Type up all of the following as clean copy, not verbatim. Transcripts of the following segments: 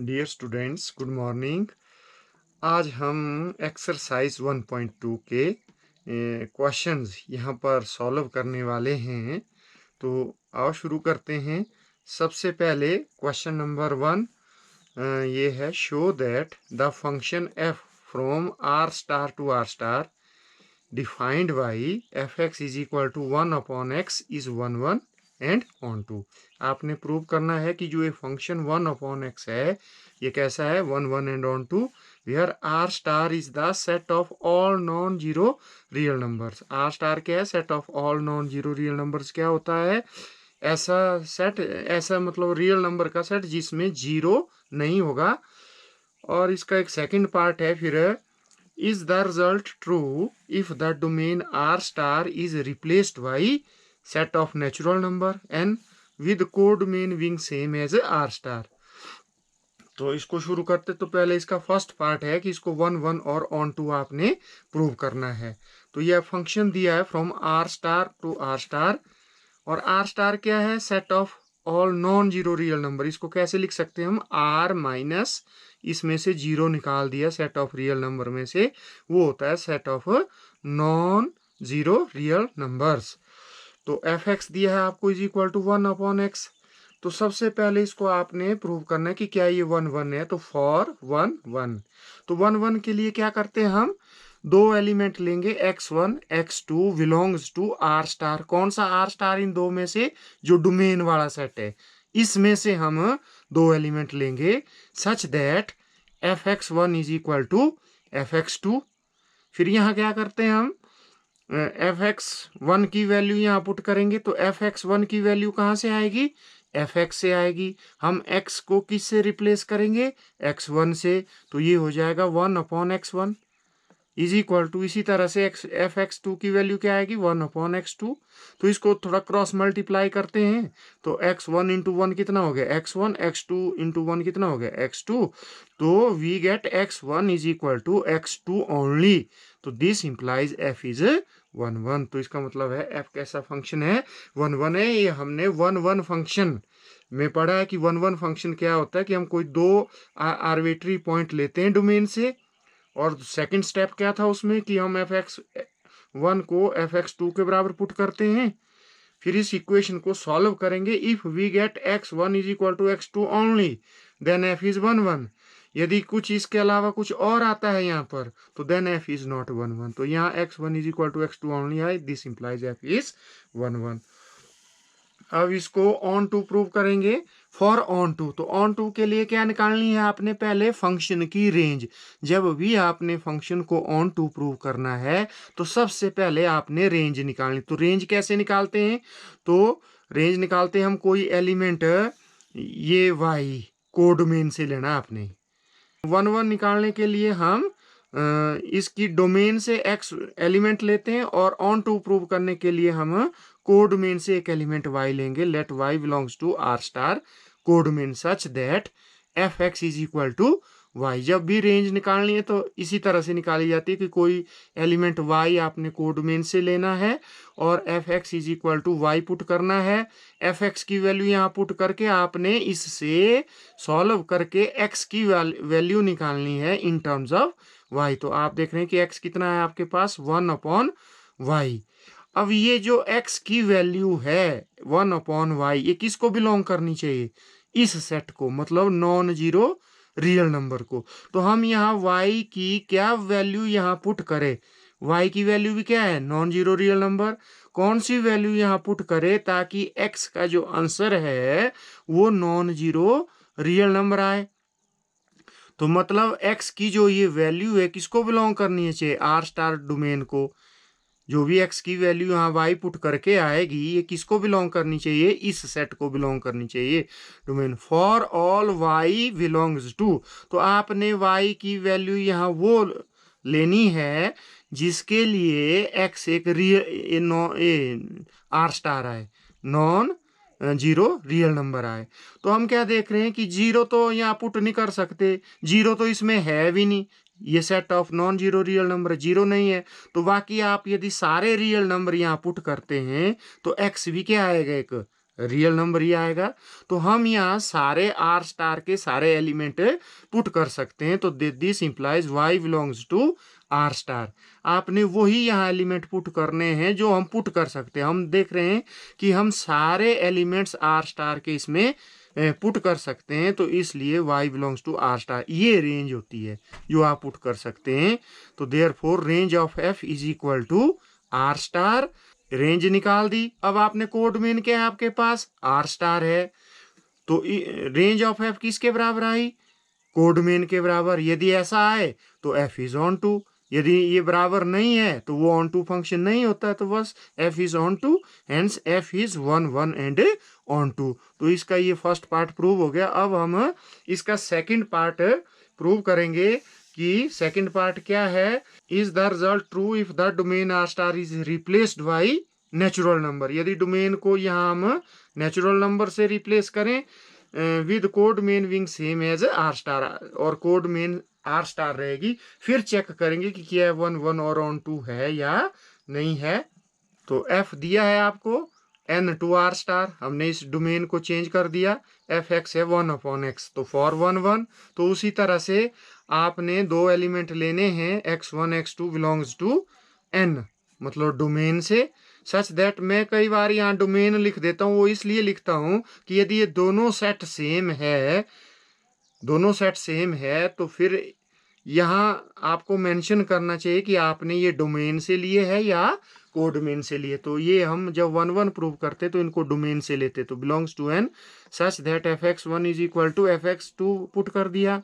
Dear students, good morning. आज हम exercise 1.2 के क्वेश्चंस यहाँ पर सॉल्व करने वाले हैं। तो आओ शुरू करते हैं। सबसे पहले क्वेश्चन नंबर 1 ये है, show that the function f from R star to R star defined by f x is equal to 1/x is 1 and onto. आपने प्रूव करना है कि जो ये फंक्शन 1/x है ये कैसा है, 1 and onto, where R star is the set of all non zero real numbers. R star क्या है? Set of all non zero real numbers. क्या होता है? ऐसा सेट, ऐसा मतलब रियल नंबर का सेट जिसमें जीरो नहीं होगा। और इसका एक सेकंड पार्ट है फिर, is the result true if the domain R star is replaced by set of natural number n with codomain being same as R star। तो इसको शुरू करते तो पहले इसका फर्स्ट पार्ट है कि इसको 1 और ऑन टू आपने प्रूव करना है। तो यह फंक्शन दिया है from R star to R star, और आर स्टार क्या है? Set of all non zero real number. इसको कैसे लिख सकते हैं हम? आर माइनस इसमें से जीरो निकाल दिया सेट ऑफ रियल नंबर में से, वो होता है set of non zero real numbers. तो एफ एक्स दिया है आपको इज इक्वल टू 1/x। तो सबसे पहले इसको आपने प्रूव करना है कि क्या ये 1 है। तो फॉर 1 तो 1 के लिए क्या करते हैं हम? दो एलिमेंट लेंगे, x1 x2 belongs to R star. कौन सा आर स्टार? इन दो में से जो डोमेन वाला सेट है इसमें से हम दो एलिमेंट लेंगे such that f x one is equal to f x two. फिर यहाँ क्या करते हैं हम? एफ एक्स वन की वैल्यू यहाँ पुट करेंगे, तो एफ एक्स वन की वैल्यू कहाँ से आएगी? एफ एक्स से आएगी। हम एक्स को किस से रिप्लेस करेंगे? एक्स वन से। तो ये हो जाएगा 1/x1 इज इक्वल टू, इसी तरह से एफ एक्स टू की वैल्यू क्या आएगी? 1/x2। तो इसको थोड़ा क्रॉस मल्टीप्लाई करते हैं, तो x1 इंटू वन कितना हो गया? x1, x2 इंटू वन कितना हो गया? x2। तो we get x1 is equal to x2 only. तो दिस इंप्लाइज f इज 1 तो इसका मतलब है f कैसा फंक्शन है? 1 है। ये हमने 1 फंक्शन में पढ़ा है कि 1 फंक्शन क्या होता है कि हम कोई दो आर्बिट्री पॉइंट लेते हैं डोमेन से, और सेकंड स्टेप क्या था उसमें कि हम एफ एक्स वन को एफ एक्स टू के बराबर पुट करते हैं। फिर इस इक्वेशन को सॉल्व करेंगे। If we get x1 is equal to x2 only then f is 1 यदि कुछ इसके अलावा कुछ और आता है यहाँ पर तो देन f इज नॉट 1 तो यहाँ x1 is equal to x2 only है, दिस इंप्लाइज f इज 1। अब इसको ऑन टू प्रूव करेंगे। फॉर ऑन टू, तो ऑन टू के लिए क्या निकालनी है आपने? पहले फंक्शन की रेंज। जब भी आपने फंक्शन को ऑन टू प्रूव करना है तो सबसे पहले आपने रेंज निकालनी। तो रेंज कैसे निकालते हैं? तो रेंज निकालते हैं हम, कोई एलिमेंट ये y कोडोमेन से लेना आपने। 1 निकालने के लिए हम इसकी डोमेन से x एलिमेंट लेते हैं, और ऑन टू प्रूव करने के लिए हम कोडोमेन से एक एलिमेंट y लेंगे। Let y belongs to R star codomain such that f x is equal to y. जब भी रेंज निकालनी है तो इसी तरह से निकाली जाती है कि कोई एलिमेंट y आपने कोडोमेन से लेना है और f x is equal to y put करना है। एफ एक्स की वैल्यू यहाँ पुट करके आपने इससे सॉल्व करके x की वैल्यू निकालनी है इन टर्म्स ऑफ y। तो आप देख रहे हैं कि x कितना है आपके पास? 1/y। अब ये जो x की वैल्यू है 1/y, ये किसको बिलोंग करनी चाहिए? इस सेट को, मतलब नॉन जीरो रियल नंबर को। तो हम यहाँ y की क्या वैल्यू यहाँ पुट करें? y की वैल्यू भी क्या है? Non zero real number. कौन सी वैल्यू यहाँ पुट करें ताकि x का जो आंसर है वो नॉन जीरो रियल नंबर आए? तो मतलब x की जो ये वैल्यू है किसको बिलोंग करनी है चाहिए? आर स्टार डोमेन को। जो भी x की वैल्यू यहाँ y पुट करके आएगी ये किसको बिलोंग करनी चाहिए? इस सेट को बिलोंग करनी चाहिए domain. For all y belongs to, तो आपने y की वैल्यू यहाँ वो लेनी है जिसके लिए x एक रियल आर स्टार आए, नॉन जीरो रियल नंबर आए। तो हम क्या देख रहे हैं कि जीरो तो यहाँ पुट नहीं कर सकते, जीरो तो इसमें है भी नहीं, ये set of non zero real number zero नहीं है। तो बाकी आप यदि सारे रियल नंबर यहाँ पुट करते हैं तो x भी क्या आएगा? एक रियल नंबर ही आएगा। तो हम यहाँ सारे आर स्टार के सारे एलिमेंट पुट कर सकते हैं। तो this implies y belongs to R star. आपने वही यहाँ एलिमेंट पुट करने हैं जो हम पुट कर सकते हैं। हम देख रहे हैं कि हम सारे एलिमेंट्स आर स्टार के इसमें पुट कर सकते हैं, तो इसलिए y belongs to R star ये रेंज होती है जो आप पुट कर सकते हैं। तो therefore range of f is equal to R star. Range निकाल दी। अब आपने कोड मेन क्या है आपके पास, आर स्टार है, तो रेंज ऑफ f किसके बराबर आई, कोड मेन के बराबर। यदि ऐसा आए तो f इज ऑन टू, यदि ये बराबर नहीं है तो वो ऑन टू फंक्शन नहीं होता है, तो बस f is onto, hence f is 1 1 and onto. तो इसका ये फर्स्ट पार्ट प्रूव हो गया। अब हम इसका सेकंड पार्ट प्रूव करेंगे कि सेकंड पार्ट क्या है। Is the result true if the domain R star is replaced by natural number. यदि डोमेन को यहाँ हम नेचुरल नंबर से रिप्लेस करें with codomain being same as R star, और कोड मेन आर स्टार रहेगी, फिर चेक करेंगे कि क्या 1 1 और ऑन टू है या नहीं है। तो f दिया है आपको n टू आर स्टार, हमने इस डोमेन को चेंज कर दिया, एफ एक्स है 1 अपॉन एक्स, तो फॉर 1 1। तो उसी तरह से आपने दो एलिमेंट लेने हैं x1 x2 belongs to n, मतलब डोमेन से, सच दैट मैं कई बार यहाँ डोमेन लिख देता हूँ, वो इसलिए लिखता हूँ कि यदि ये दोनों सेट सेम है, दोनों सेट सेम है, तो फिर यहाँ आपको मेंशन करना चाहिए कि आपने ये डोमेन से लिए है या कोड मेन से लिए। तो ये हम जब 1 1 प्रूव करते तो इनको डोमेन से लेते, तो belongs to n such that f x 1 is equal to f x 2 put कर दिया,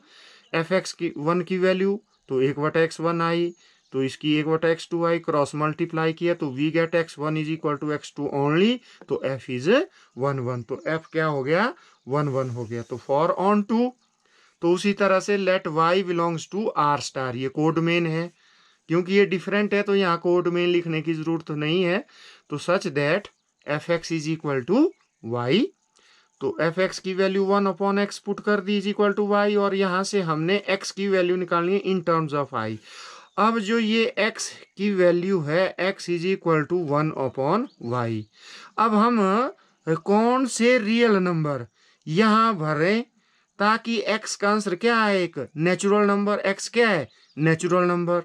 एफ एक्स की 1 की वैल्यू तो 1/x1 आई, तो इसकी 1/x2 आई, क्रॉस मल्टीप्लाई किया तो we get x1 is equal to x2 only, तो f इज 1 1, तो f क्या हो गया 1 1 हो गया। तो फॉर ऑन टू, तो उसी तरह से let y belongs to R star, ये कोड मेन है, क्योंकि ये डिफरेंट है तो यहाँ कोड मेन लिखने की जरूरत तो नहीं है। तो such that f x is equal to y, तो एफ एक्स की वैल्यू 1 अपॉन एक्स पुट कर दी इज इक्वल टू वाई, और यहाँ से हमने x की वैल्यू निकालनी है इन टर्म्स ऑफ i। अब जो ये x की वैल्यू है x is equal to 1 upon y. अब हम कौन से रियल नंबर यहाँ भरें ताकि x का आंसर क्या है, एक नेचुरल नंबर, x क्या है नेचुरल नंबर।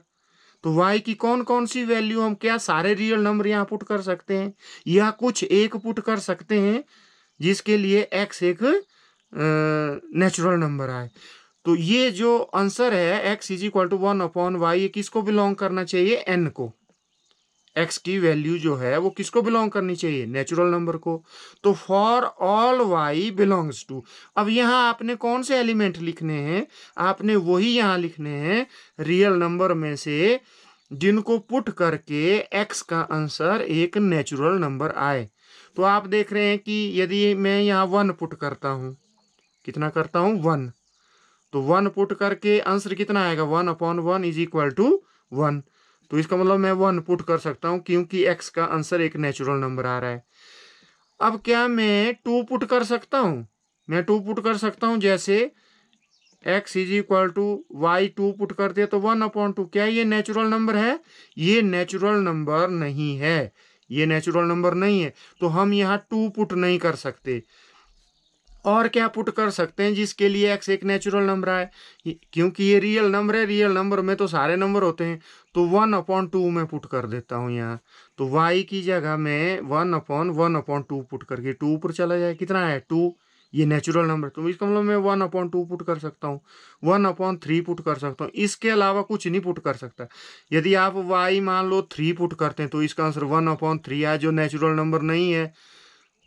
तो y की कौन कौन सी वैल्यू, हम क्या सारे रियल नंबर यहाँ पुट कर सकते हैं या कुछ एक पुट कर सकते हैं जिसके लिए x एक नेचुरल नंबर आए। तो ये जो आंसर है x is equal to 1 upon y, ये किसको बिलोंग करना चाहिए, n को। x की वैल्यू जो है वो किसको बिलोंग करनी चाहिए, नेचुरल नंबर को। तो for all y belongs to, अब यहाँ आपने कौन से एलिमेंट लिखने हैं, आपने वही यहाँ लिखने हैं रियल नंबर में से जिनको पुट करके x का आंसर एक नेचुरल नंबर आए। तो आप देख रहे हैं कि यदि मैं यहाँ 1 पुट करता हूँ, कितना करता हूँ 1, तो 1 पुट करके आंसर कितना आएगा 1 अपॉन 1 इज इक्वल टू 1। तो इसका मतलब मैं 1 पुट कर सकता हूँ क्योंकि x का आंसर एक नेचुरल नंबर आ रहा है। अब क्या मैं 2 पुट कर सकता हूँ, मैं 2 पुट कर सकता हूँ, जैसे x is equal to y 2 put कर दिया तो 1 अपॉन 2, क्या ये नेचुरल नंबर है, ये नेचुरल नंबर नहीं है, ये नेचुरल नंबर नहीं है। तो हम यहाँ 2 पुट नहीं कर सकते। और क्या पुट कर सकते हैं जिसके लिए x एक नेचुरल नंबर आए, क्योंकि ये रियल नंबर है, रियल नंबर में तो सारे नंबर होते हैं, तो 1 अपॉन 2 में पुट कर देता हूँ यहाँ। तो y की जगह में 1 अपॉन 2 पुट करके 2 ऊपर चला जाए, कितना है 2, ये नेचुरल नंबर, तो इसका मतलब मैं 1 अपॉन 2 पुट कर सकता हूँ, 1 अपॉन 3 पुट कर सकता हूँ, इसके अलावा कुछ नहीं पुट कर सकता। यदि आप y मान लो 3 पुट करते हैं तो इसका आंसर 1 अपॉन 3 आए, जो नेचुरल नंबर नहीं है।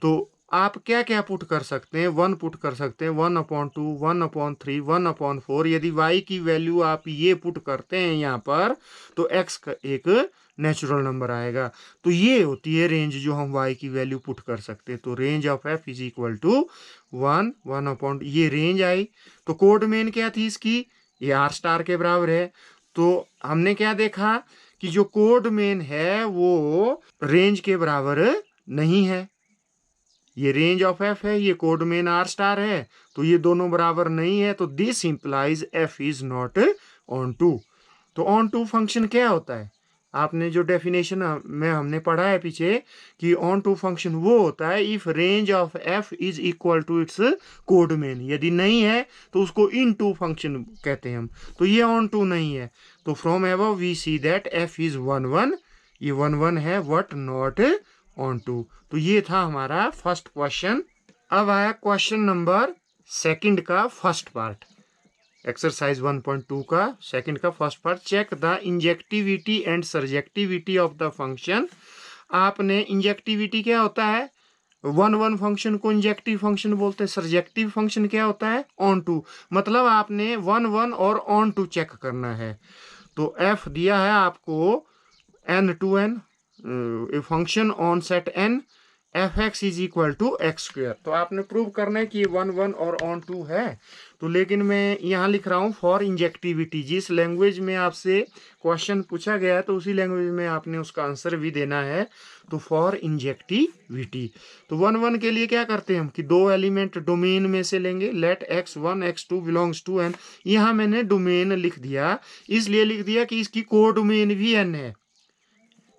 तो आप क्या क्या पुट कर सकते हैं, 1 पुट कर सकते हैं, 1 अपॉन 2, 1 अपॉन 3, 1 अपॉन 4। यदि y की वैल्यू आप ये पुट करते हैं यहाँ पर तो x का एक नेचुरल नंबर आएगा। तो ये होती है रेंज जो हम y की वैल्यू पुट कर सकते हैं। तो range of f is equal to 1 1 upon, ये रेंज आई। तो कोड मेन क्या थी इसकी, ये आर स्टार के बराबर है। तो हमने क्या देखा कि जो कोड मेन है वो रेंज के बराबर नहीं है, ये रेंज ऑफ f है, ये कोड मेन आर स्टार है, तो ये दोनों बराबर नहीं है। तो this implies f is not onto. तो ऑन टू फंक्शन क्या होता है, आपने जो डेफिनेशन में हमने पढ़ा है पीछे कि ऑन टू फंक्शन वो होता है if range of f is equal to its codomain, यदि नहीं है तो उसको इन टू फंक्शन कहते हैं हम। तो ये ऑन टू नहीं है, तो from above we see that f is 1 1, ये 1 1 है, वट नॉट ऑन टू। तो ये था हमारा फर्स्ट क्वेश्चन। अब आया क्वेश्चन नंबर सेकंड का फर्स्ट पार्ट, एक्सरसाइज 1.2 का सेकंड का first part. Check the injectivity and surjectivity of the function. आपने इंजेक्टिविटी क्या होता है, 1 1 फंक्शन को इंजेक्टिव फंक्शन बोलते हैं। सर्जेक्टिव फंक्शन क्या होता है, ऑन टू, मतलब आपने 1 1 और ऑन टू चेक करना है। तो एफ दिया है आपको n to n, function on set n, f x is equal to x square. तो आपने प्रूव करना है कि ये 1 1 और ऑन टू है। तो लेकिन मैं यहाँ लिख रहा हूँ फॉर इंजेक्टिविटी, जिस लैंग्वेज में आपसे क्वेश्चन पूछा गया है तो उसी लैंग्वेज में आपने उसका आंसर भी देना है। तो फॉर इंजेक्टिविटी, तो 1 1 के लिए क्या करते हैं हम कि दो एलिमेंट डोमेन में से लेंगे। Late x1 x2 belongs to n, यहाँ मैंने डोमेन लिख दिया, इसलिए लिख दिया कि इसकी को डोमेन भी n है,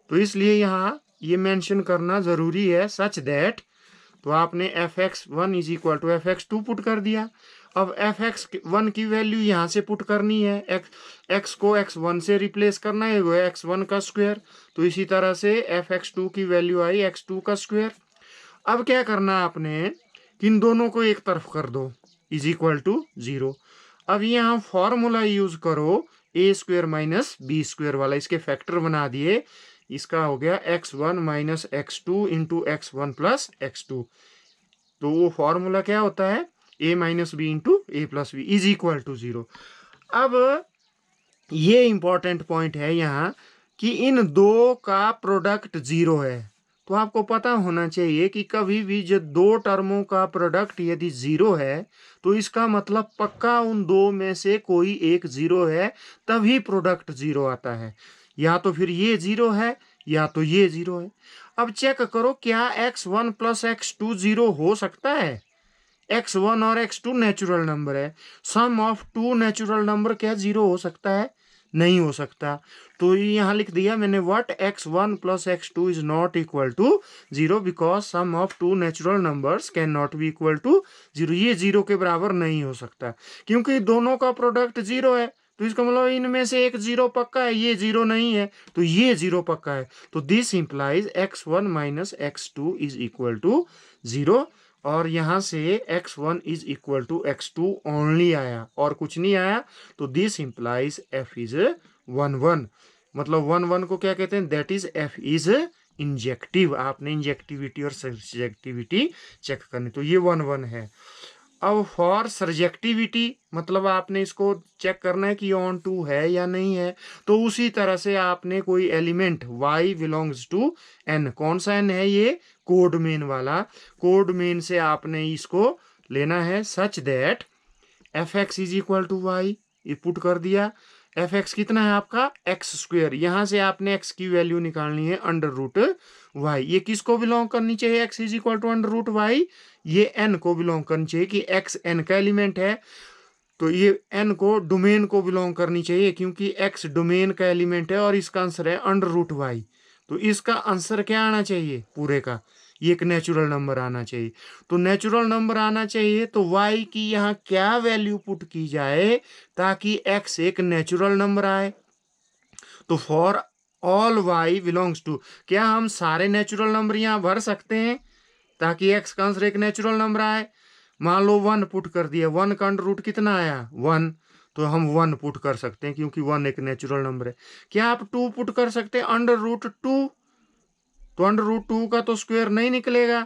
तो इसलिए यहाँ ये मेंशन करना जरूरी है सच दैट। तो आपने f x one is equal to f x two put कर दिया। अब एफ एक्स वन की वैल्यू यहाँ से पुट करनी है, एक्स को एक्स वन से रिप्लेस करना है, वो एक्स वन का स्क्वायर। तो इसी तरह से एफ एक्स टू की वैल्यू आई एक्स टू का स्क्वायर। अब क्या करना आपने कि इन दोनों को एक तरफ कर दो, इज इक्वल टू 0। अब यहाँ फॉर्मूला यूज करो a square minus b square वाला, इसके फैक्टर बना दिए। इसका हो गया x1 minus x two into x one plus x two. तो वो फॉर्मूला क्या होता है, a minus b into a plus b is equal to 0। अब ये इंपॉर्टेंट पॉइंट है यहाँ कि इन दो का प्रोडक्ट 0 है। तो आपको पता होना चाहिए कि कभी भी जब दो टर्मों का प्रोडक्ट यदि 0 है तो इसका मतलब पक्का उन दो में से कोई एक 0 है, तभी प्रोडक्ट 0 आता है। या तो फिर ये 0 है या तो ये 0 है। अब चेक करो क्या x1 प्लस x2 0 हो सकता है। x1 और x2 नेचुरल नंबर है, सम ऑफ टू नेचुरल नंबर क्या 0 हो सकता है, नहीं हो सकता। तो यहाँ लिख दिया मैंने what x1 plus x2 is not equal to 0 because sum of two natural numbers can not be equal to 0। ये 0 के बराबर नहीं हो सकता क्योंकि दोनों का प्रोडक्ट 0 है। तो इसका मतलब इनमें से एक 0 पक्का है, ये 0 नहीं है, तो ये 0 पक्का है। तो this implies x1 minus x2 is equal to 0। और यहाँ से x1 is equal to x2 only आया और कुछ नहीं आया। तो दिस इंप्लाइज f इज 1 1, मतलब 1 1 को क्या कहते हैं, that is f is injective. आपने इंजेक्टिविटी और सब्जेक्टिविटी चेक करनी, तो ये 1 1 है। अब फॉर सर्जेक्टिविटी मतलब आपने इसको चेक करना है कि ऑन टू है या नहीं है। तो उसी तरह से आपने कोई element y belongs to n, कौन सा n है, ये कोड मेन वाला। कोड मेन से आपने इसको लेना है such that f x is equal to y, ये पुट कर दिया। एफ एक्स कितना है आपका एक्स स्क्वेयर, यहाँ से आपने एक्स की वैल्यू निकालनी है अंडर रूट वाई। ये किसको बिलोंग करनी चाहिए, x is equal to under root y, ये एन को बिलोंग करनी चाहिए कि एक्स एन का एलिमेंट है। तो ये एन को डोमेन को बिलोंग करनी चाहिए क्योंकि एक्स डोमेन का एलिमेंट है और इसका आंसर है अंडर रूट वाई। तो इसका आंसर क्या आना चाहिए पूरे का, ये एक नेचुरल नंबर आना चाहिए। तो नेचुरल नंबर आना चाहिए तो y की यहाँ क्या वैल्यू पुट की जाए ताकि x एक नेचुरल नंबर आए। तो for all y belongs to, क्या हम सारे नेचुरल नंबर यहाँ भर सकते हैं ताकि x का आंसर एक नेचुरल नंबर आए। मान लो 1 पुट कर दिया, 1 का अंडर रूट कितना आया 1, तो हम 1 पुट कर सकते हैं क्योंकि 1 एक नेचुरल नंबर है। क्या आप 2 पुट कर सकते हैं अंडर रूट 2, तो अंडर रूट 2 का तो स्क्वायर नहीं निकलेगा,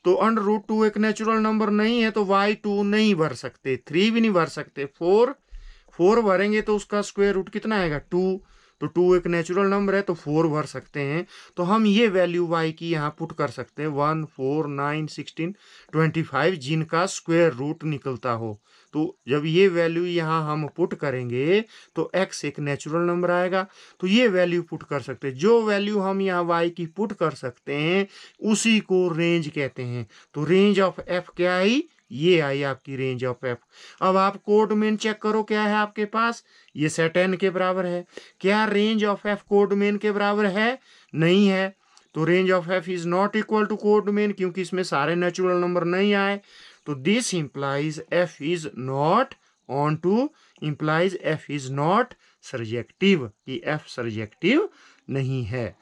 तो अंडर रूट 2 एक नेचुरल नंबर नहीं है, तो y2 नहीं भर सकते, 3 भी नहीं भर सकते, 4 भरेंगे तो उसका स्क्वायर रूट कितना आएगा 2, तो 2 एक नेचुरल नंबर है तो 4 भर सकते हैं। तो हम ये वैल्यू y की यहाँ पुट कर सकते हैं 1 4 9 16 25 जिनका स्क्वायर रूट निकलता हो। तो जब ये वैल्यू यहाँ हम पुट करेंगे तो x एक नेचुरल नंबर आएगा, तो ये वैल्यू पुट कर सकते हैं। जो वैल्यू हम यहाँ y की पुट कर सकते हैं उसी को रेंज कहते हैं। तो रेंज ऑफ f क्या आई, ये आई आपकी रेंज ऑफ एफ। अब आप कोड मेन चेक करो क्या है आपके पास, ये सेट एन के बराबर है। क्या range of f codomain के बराबर है? नहीं है। तो range of f is not equal to codomain, क्योंकि इसमें सारे नेचुरल नंबर नहीं आए। तो this implies f is not onto, implies f is not surjective, कि एफ सर्जेक्टिव नहीं है।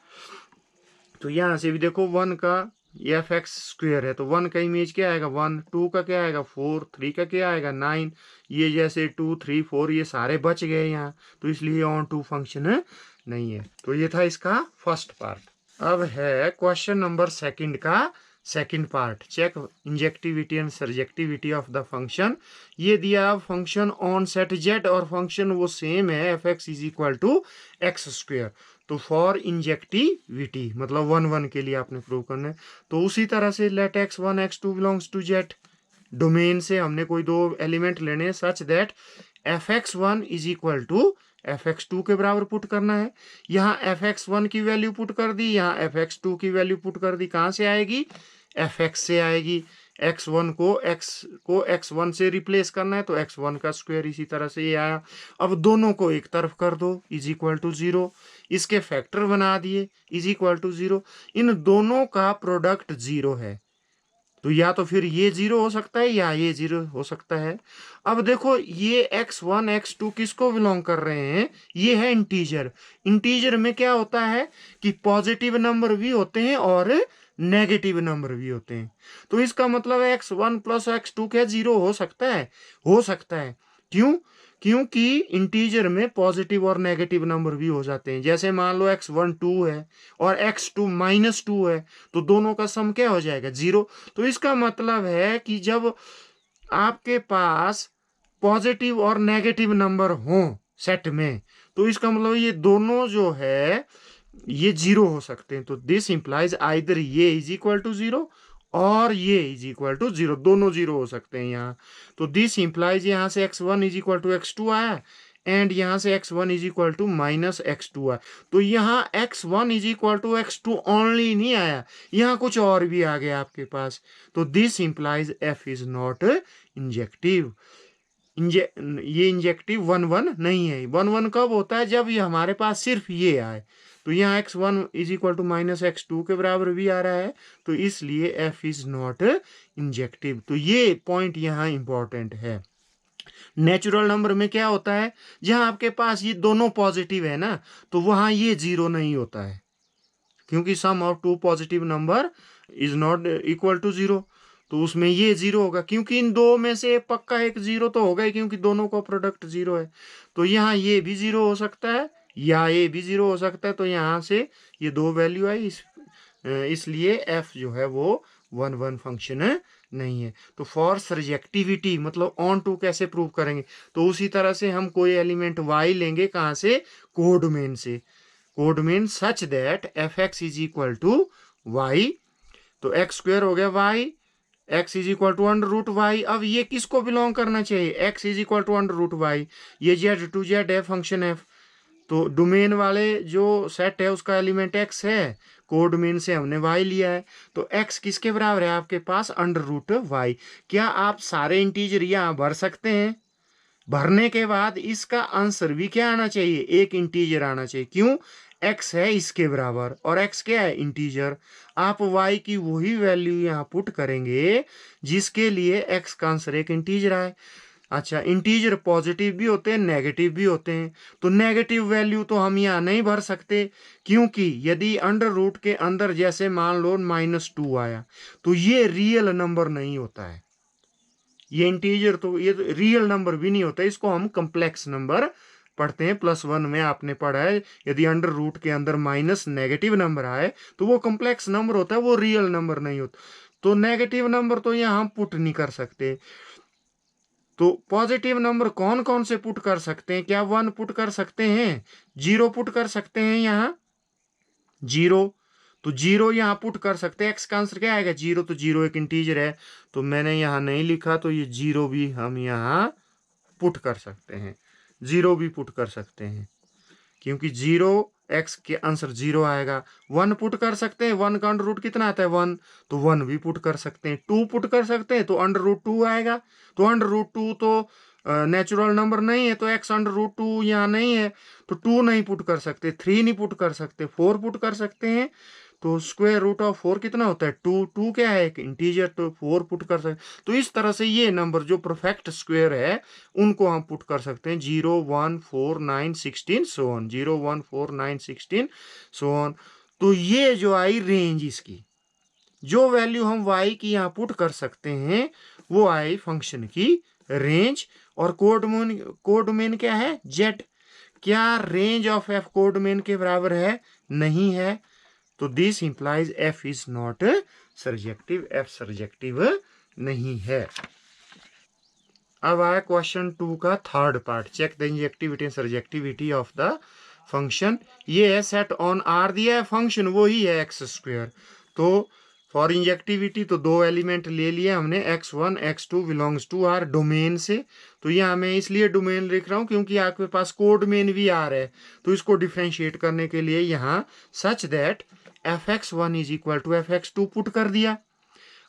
तो यहां से भी देखो 1 का ये एफ एक्स स्क्वेयर है, तो 1 का इमेज क्या आएगा 1, 2 का क्या आएगा 4, 3 का क्या आएगा 9। ये जैसे 2, 3, 4 ये सारे बच गए यहाँ, तो इसलिए ऑन टू फंक्शन नहीं है। तो ये था इसका फर्स्ट पार्ट। अब है क्वेश्चन नंबर सेकंड का second part, check injectivity and surjectivity of the function. ये दिया फंक्शन ऑन सेट जेड और फंक्शन वो सेम है f x is equal to x square. तो फॉर इंजेक्टिविटी मतलब 1 1 के लिए आपने प्रूव करना है। तो उसी तरह से let x1 x2 belongs to z, domain से हमने कोई दो एलिमेंट लेने हैं such that f x one is equal to f x two के बराबर पुट करना है। यहाँ एफ एक्स वन की वैल्यू पुट कर दी, यहाँ एफ एक्स टू की वैल्यू पुट कर दी। कहाँ से आएगी? एफ एक्स से आएगी। एक्स वन को एक्स वन से रिप्लेस करना है, तो एक्स वन का स्क्वायर, इसी तरह से ये आया। अब दोनों को एक तरफ कर दो, इज इक्वल टू 0। इसके फैक्टर बना दिए, इज इक्वल टू 0। इन दोनों का प्रोडक्ट 0 है, तो या तो फिर ये 0 हो सकता है या ये 0 हो सकता है। अब देखो ये x1 x2 किसको बिलोंग कर रहे हैं? ये है इंटीजर। इंटीजर में क्या होता है कि पॉजिटिव नंबर भी होते हैं और नेगेटिव नंबर भी होते हैं। तो इसका मतलब x1 प्लस x2 क्या 0 हो सकता है? हो सकता है। क्यों? क्योंकि इंटीजर में पॉजिटिव और नेगेटिव नंबर भी हो जाते हैं। जैसे मान लो x1 2 है और x2 -2 है, तो दोनों का सम क्या हो जाएगा 0। तो इसका मतलब है कि जब आपके पास पॉजिटिव और नेगेटिव नंबर हो सेट में, तो इसका मतलब ये दोनों जो है ये 0 हो सकते हैं। तो दिस इंप्लाइज आइदर ये इज इक्वल टू 0 और ये इज इक्वल टू 0, दोनों 0 हो सकते हैं यहाँ। तो दिस इंप्लाइज यहाँ से x1 is equal to x2 आया एंड यहाँ से x1 is equal to -x2 आया। तो यहाँ x1 is equal to x2 only नहीं आया, यहाँ कुछ और भी आ गया आपके पास। तो this implies f is not injective. ये इंजेक्टिव 1 1 नहीं है। 1 1 कब होता है? जब ये हमारे पास सिर्फ ये आए। तो यहाँ x1 is equal to -x2 के बराबर भी आ रहा है, तो इसलिए f इज नॉट इंजेक्टिव। तो ये पॉइंट यहाँ इंपॉर्टेंट है। नेचुरल नंबर में क्या होता है? जहां आपके पास ये दोनों पॉजिटिव है ना, तो वहां ये 0 नहीं होता है, क्योंकि sum of two positive number is not equal to 0। तो उसमें ये 0 होगा, क्योंकि इन दो में से पक्का एक 0 तो होगा ही, क्योंकि दोनों का प्रोडक्ट 0 है। तो यहाँ ये भी 0 हो सकता है या ये भी 0 हो सकता है। तो यहाँ से ये दो वैल्यू आई, इसलिए f जो है वो 1 1 फंक्शन नहीं है। तो फॉर सर्जेक्टिविटी मतलब ऑन टू कैसे प्रूव करेंगे? तो उसी तरह से हम कोई एलिमेंट y लेंगे, कहाँ से? कोड मेन से। Codomain such that f x is equal to y, तो एक्स स्क्वेयर हो गया y, x is equal to √y। अब ये किसको बिलोंग करना चाहिए? x is equal to √y। ये z टू z है फंक्शन f। तो डोमेन वाले जो सेट है उसका एलिमेंट x है, कोड मेन से हमने y लिया है। तो x किसके बराबर है आपके पास? √y। क्या आप सारे इंटीजर यहाँ भर सकते हैं? भरने के बाद इसका आंसर भी क्या आना चाहिए? एक इंटीजर आना चाहिए। क्यों? x है इसके बराबर और x क्या है? इंटीजर। आप y की वही वैल्यू यहाँ पुट करेंगे जिसके लिए x का आंसर एक इंटीजर आए। अच्छा, इंटीजर पॉजिटिव भी होते हैं नेगेटिव भी होते हैं। तो नेगेटिव वैल्यू तो हम यहाँ नहीं भर सकते, क्योंकि यदि अंडर रूट के अंदर जैसे मान लो -2 आया, तो ये रियल नंबर नहीं होता है। ये इंटीजर तो ये रियल नंबर भी नहीं होता, इसको हम कम्प्लेक्स नंबर पढ़ते हैं। +1 में आपने पढ़ा है, यदि अंडर रूट के अंदर माइनस नेगेटिव नंबर आए तो वो कम्प्लेक्स नंबर होता है, वो रियल नंबर नहीं होता। तो नेगेटिव नंबर तो यहाँ हम पुट नहीं कर सकते। तो पॉजिटिव नंबर कौन कौन से पुट कर सकते हैं? क्या 1 पुट कर सकते हैं? 0 पुट कर सकते हैं यहाँ 0। तो 0 यहाँ पुट कर सकते हैं। एक्स का आंसर क्या आएगा? 0। तो 0 एक इंटीजर है, तो मैंने यहाँ नहीं लिखा, तो ये 0 भी हम यहाँ पुट कर सकते हैं। 0 भी पुट कर सकते हैं, क्योंकि 0 एक्स के आंसर 0 आएगा। 1 पुट कर सकते हैं, 1 का अंडर रूट कितना आता है 1, तो 1 भी पुट कर सकते हैं। 2 पुट कर सकते हैं तो अंडर रूट 2 आएगा, तो अंडर रूट 2 तो नेचुरल नंबर नहीं है, तो एक्स अंडर रूट 2 यहाँ नहीं है, तो 2 नहीं पुट कर सकते, 3 नहीं पुट कर सकते, 4 पुट कर सकते हैं। तो स्क्वायर रूट ऑफ 4 कितना होता है 2, 2 क्या है एक इंटीजर, तो 4 पुट कर सकते। तो इस तरह से ये नंबर जो परफेक्ट स्क्वायर है उनको हम पुट कर सकते हैं 0 1 4 9 16 सो ऑन, 0 1 4 9 16 सो ऑन। तो ये जो आई रेंज, इसकी जो वैल्यू हम y की यहाँ पुट कर सकते हैं वो आई फंक्शन की रेंज। और कोडमेन क्या है z, क्या रेंज ऑफ f कोडमेन के बराबर है, नहीं है, तो this implies f is not surjective, f surjective नहीं है। अब आया क्वेश्चन 2 का third part, check the injectivity and surjectivity of the function. ये है सेट ऑन आर दिया है, फंक्शन वही है एक्स स्क्वायर। तो फॉर इंजेक्टिविटी तो 2 एलिमेंट ले लिए हमने, x1 x2 belongs to R domain से। तो यहाँ मैं इसलिए डोमेन लिख रहा हूँ क्योंकि आपके पास कोड मेन भी आर है, तो इसको डिफ्रेंशिएट करने के लिए यहाँ such that fx1 is equal to fx2 put कर दिया।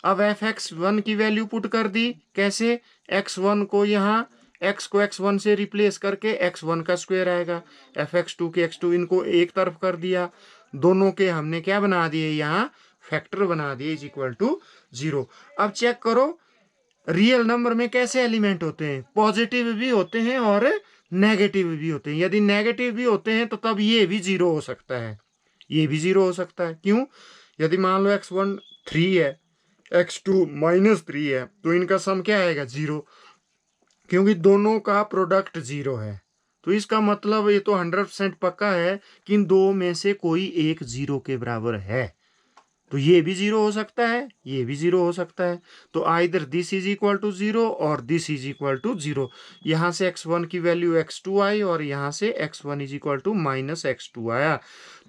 अब fx1 की वैल्यू पुट कर दी, कैसे, x1 को यहाँ x को x1 से रिप्लेस करके x1 का स्क्वायर आएगा, fx2 के x2 इनको एक तरफ कर दिया, दोनों के हमने क्या बना दिए यहाँ फैक्टर बना दिए इज इक्वल टू 0। अब चेक करो रियल नंबर में कैसे एलिमेंट होते हैं, पॉजिटिव भी होते हैं और नेगेटिव भी होते हैं। यदि नेगेटिव भी होते हैं तो तब ये भी 0 हो सकता है, ये भी 0 हो सकता है। क्यों, यदि मान लो x1 3 है, x2 -3 है, तो इनका सम क्या आएगा 0, क्योंकि दोनों का प्रोडक्ट 0 है। तो इसका मतलब ये तो 100% पक्का है कि इन दो में से कोई एक 0 के बराबर है। तो ये भी 0 हो सकता है, ये भी 0 हो सकता है। तो either this is equal to 0 और दिस इज इक्वल टू 0। यहाँ से x1 की वैल्यू x2 आई और यहाँ से x1 is equal to -x2 आया।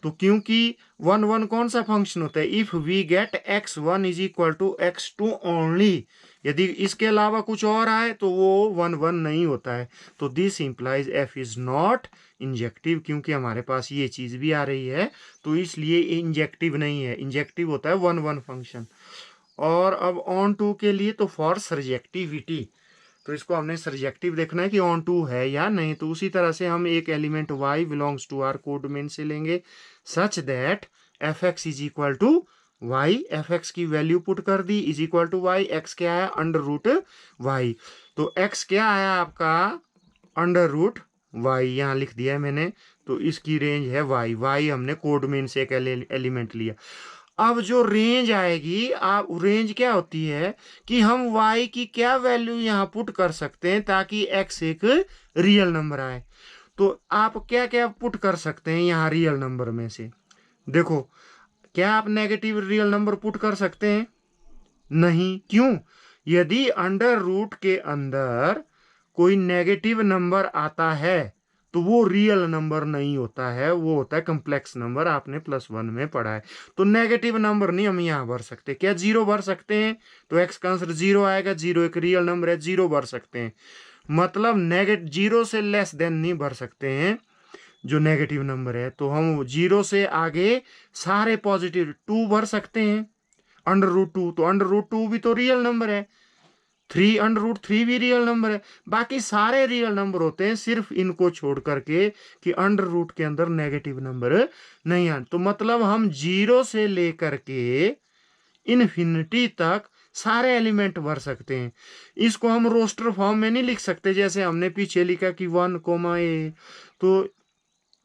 तो क्योंकि 1 1 कौन सा फंक्शन होता है, if we get x1 is equal to x2 only, यदि इसके अलावा कुछ और आए तो वो 1 1 नहीं होता है। तो this implies f is not injective, क्योंकि हमारे पास ये चीज भी आ रही है तो इसलिए इंजेक्टिव नहीं है। इंजेक्टिव होता है 1 1 फंक्शन। और अब ऑन टू के लिए तो फॉर सर्जेक्टिविटी, तो इसको हमने सर्जेक्टिव देखना है कि ऑन टू है या नहीं। तो उसी तरह से हम एक element y belongs to R codomain से लेंगे such that fx is equal to y, fx की वैल्यू पुट कर दी is equal to y, x क्या है अंडर रूट y, तो x क्या आया आपका अंडर रूट y, यहाँ लिख दिया है मैंने। तो इसकी रेंज है y हमने कोड मेन से एक एलिमेंट लिया। अब जो रेंज आएगी, आप रेंज क्या होती है कि हम y की क्या वैल्यू यहाँ पुट कर सकते हैं ताकि x एक रियल नंबर आए। तो आप क्या क्या पुट कर सकते हैं यहाँ रियल नंबर में से, देखो, क्या आप नेगेटिव रियल नंबर पुट कर सकते हैं, नहीं, क्यों, यदि अंडर रूट के अंदर कोई नेगेटिव नंबर आता है तो वो रियल नंबर नहीं होता है, वो होता है कम्प्लेक्स नंबर, आपने +1 में पढ़ा है। तो नेगेटिव नंबर नहीं हम यहाँ भर सकते, क्या 0 भर सकते हैं, तो x का आंसर 0 आएगा, 0 एक रियल नंबर है, 0 भर सकते हैं। मतलब 0 से लेस देन नहीं भर सकते हैं जो नेगेटिव नंबर है। तो हम 0 से आगे सारे पॉजिटिव, 2 भर सकते हैं अंडर रूट 2, तो अंडर रूट 2 भी तो रियल नंबर है, 3 अंडर रूट 3 भी रियल नंबर है, बाकी सारे रियल नंबर होते हैं सिर्फ इनको छोड़ करके कि अंडर रूट के अंदर नेगेटिव नंबर नहीं आए। तो मतलब हम 0 से लेकर के इन्फिनिटी तक सारे एलिमेंट भर सकते हैं। इसको हम रोस्टर फॉर्म में नहीं लिख सकते जैसे हमने पीछे लिखा कि 1, तो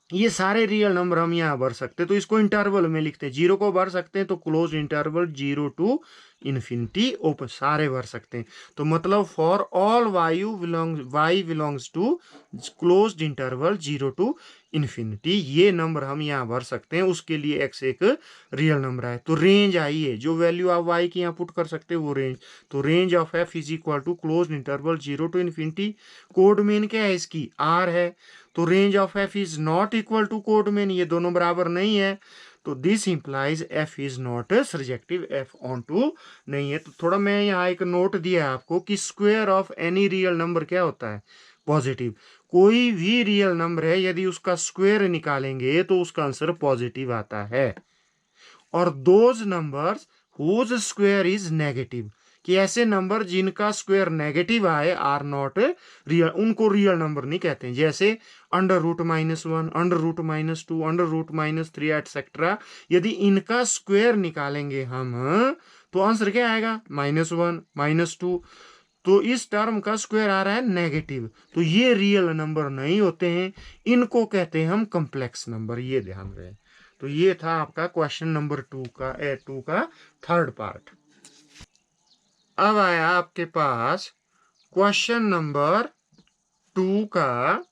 ये सारे रियल नंबर हम यहाँ भर सकते हैं। तो इसको इंटरवल में लिखते हैं, 0 को भर सकते हैं तो close interval 0 to infinity open, सारे भर सकते हैं। तो मतलब for all y belongs to closed interval 0 to infinity, ये नंबर हम यहाँ भर सकते हैं, उसके लिए x एक रियल नंबर है। तो रेंज आई है, जो वैल्यू आप y की यहाँ पुट कर सकते हैं वो रेंज। तो range of f is equal to closed interval 0 to infinity, codomain क्या है इसकी r है, तो range of f is not equal to codomain, ये दोनों बराबर नहीं है। तो this implies f is not surjective, f onto नहीं है। तो थोड़ा मैं यहाँ एक नोट दिया है आपको कि square of any real number क्या होता है, पॉजिटिव। कोई भी रियल नंबर है यदि उसका स्क्वायर निकालेंगे तो उसका आंसर पॉजिटिव आता है। और those numbers whose square is negative, कि ऐसे नंबर जिनका स्क्वायर नेगेटिव आए आर नॉट रियल, उनको रियल नंबर नहीं कहते हैं। जैसे √-1, √-2, √-3 एटसेट्रा, यदि इनका स्क्वायर निकालेंगे हम तो आंसर क्या आएगा? -1, -2। तो इस टर्म का स्क्वायर आ रहा है नेगेटिव, तो ये रियल नंबर नहीं होते हैं, इनको कहते हैं हम कॉम्प्लेक्स नंबर। ये ध्यान रहे। तो ये था आपका क्वेश्चन नंबर 2 का थर्ड पार्ट। अब आया आपके पास क्वेश्चन नंबर 2 का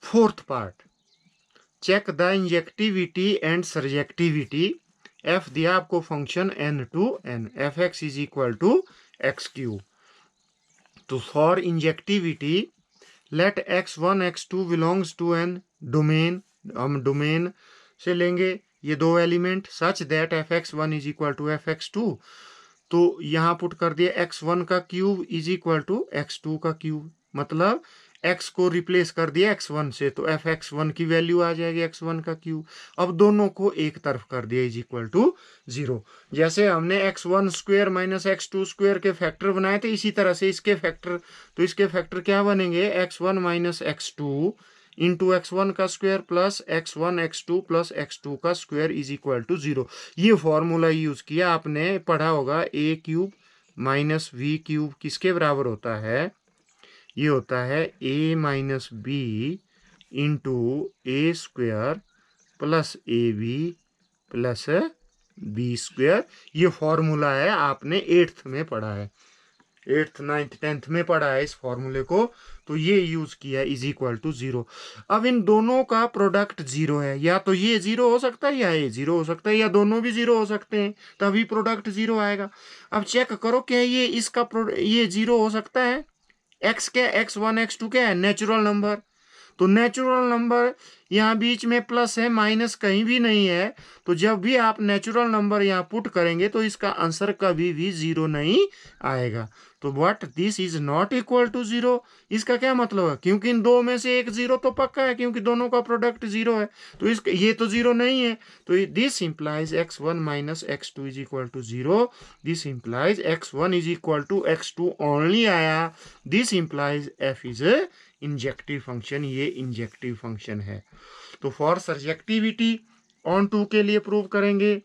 fourth part. Check the injectivity and surjectivity. F दिया आपको function n/n, fx is equal to x3। तो for injectivity let x1 x2 belongs to N domain, हम डोमेन से लेंगे ये दो element, such that fx1 is equal to fx2। तो यहाँ पुट कर दिया x1 का cube is equal to x2 का क्यूब, मतलब x को रिप्लेस कर दिया x1 से, तो fx1 की वैल्यू आ जाएगी x1 का क्यूब। अब दोनों को एक तरफ कर दिया इज इक्वल टू 0। जैसे हमने x1 square minus x2 square के फैक्टर बनाए थे, इसी तरह से इसके फैक्टर, तो इसके फैक्टर क्या बनेंगे? x1 minus x2 into x1 का square plus x1 x2 plus x2 का स्क्वायर इज इक्वल टू 0। ये फॉर्मूला यूज किया, आपने पढ़ा होगा a³ माइनस v³ किसके बराबर होता है? ये होता है a minus b into a² plus ab plus b²। ये फॉर्मूला है, आपने 8th में पढ़ा है, 8th 9th 10th में पढ़ा है इस फॉर्मूले को। तो ये यूज किया इज इक्वल टू 0। अब इन दोनों का प्रोडक्ट 0 है, या तो ये 0 हो सकता है या ये 0 हो सकता है, या दोनों भी 0 हो सकते हैं, तभी प्रोडक्ट 0 आएगा। अब चेक करो क्या ये इसका ये 0 हो सकता है? x क्या, x1 x2 क्या है? Natural number. तो नेचुरल नंबर यहाँ बीच में प्लस है, माइनस कहीं भी नहीं है, तो जब भी आप नेचुरल नंबर यहाँ पुट करेंगे तो इसका आंसर कभी भी 0 नहीं आएगा। तो what this is not equal to 0, इसका क्या मतलब है? क्योंकि इन दो में से एक 0 तो पक्का है, क्योंकि दोनों का प्रोडक्ट 0 है, तो इसका ये तो 0 नहीं है। तो this implies x1 minus x2 is equal to 0, this implies x1 is equal to x2 only आया, this implies f is injective function, ये इंजेक्टिव फंक्शन है। तो फॉर सर्जेक्टिविटी ऑन 2 के लिए प्रूव करेंगे।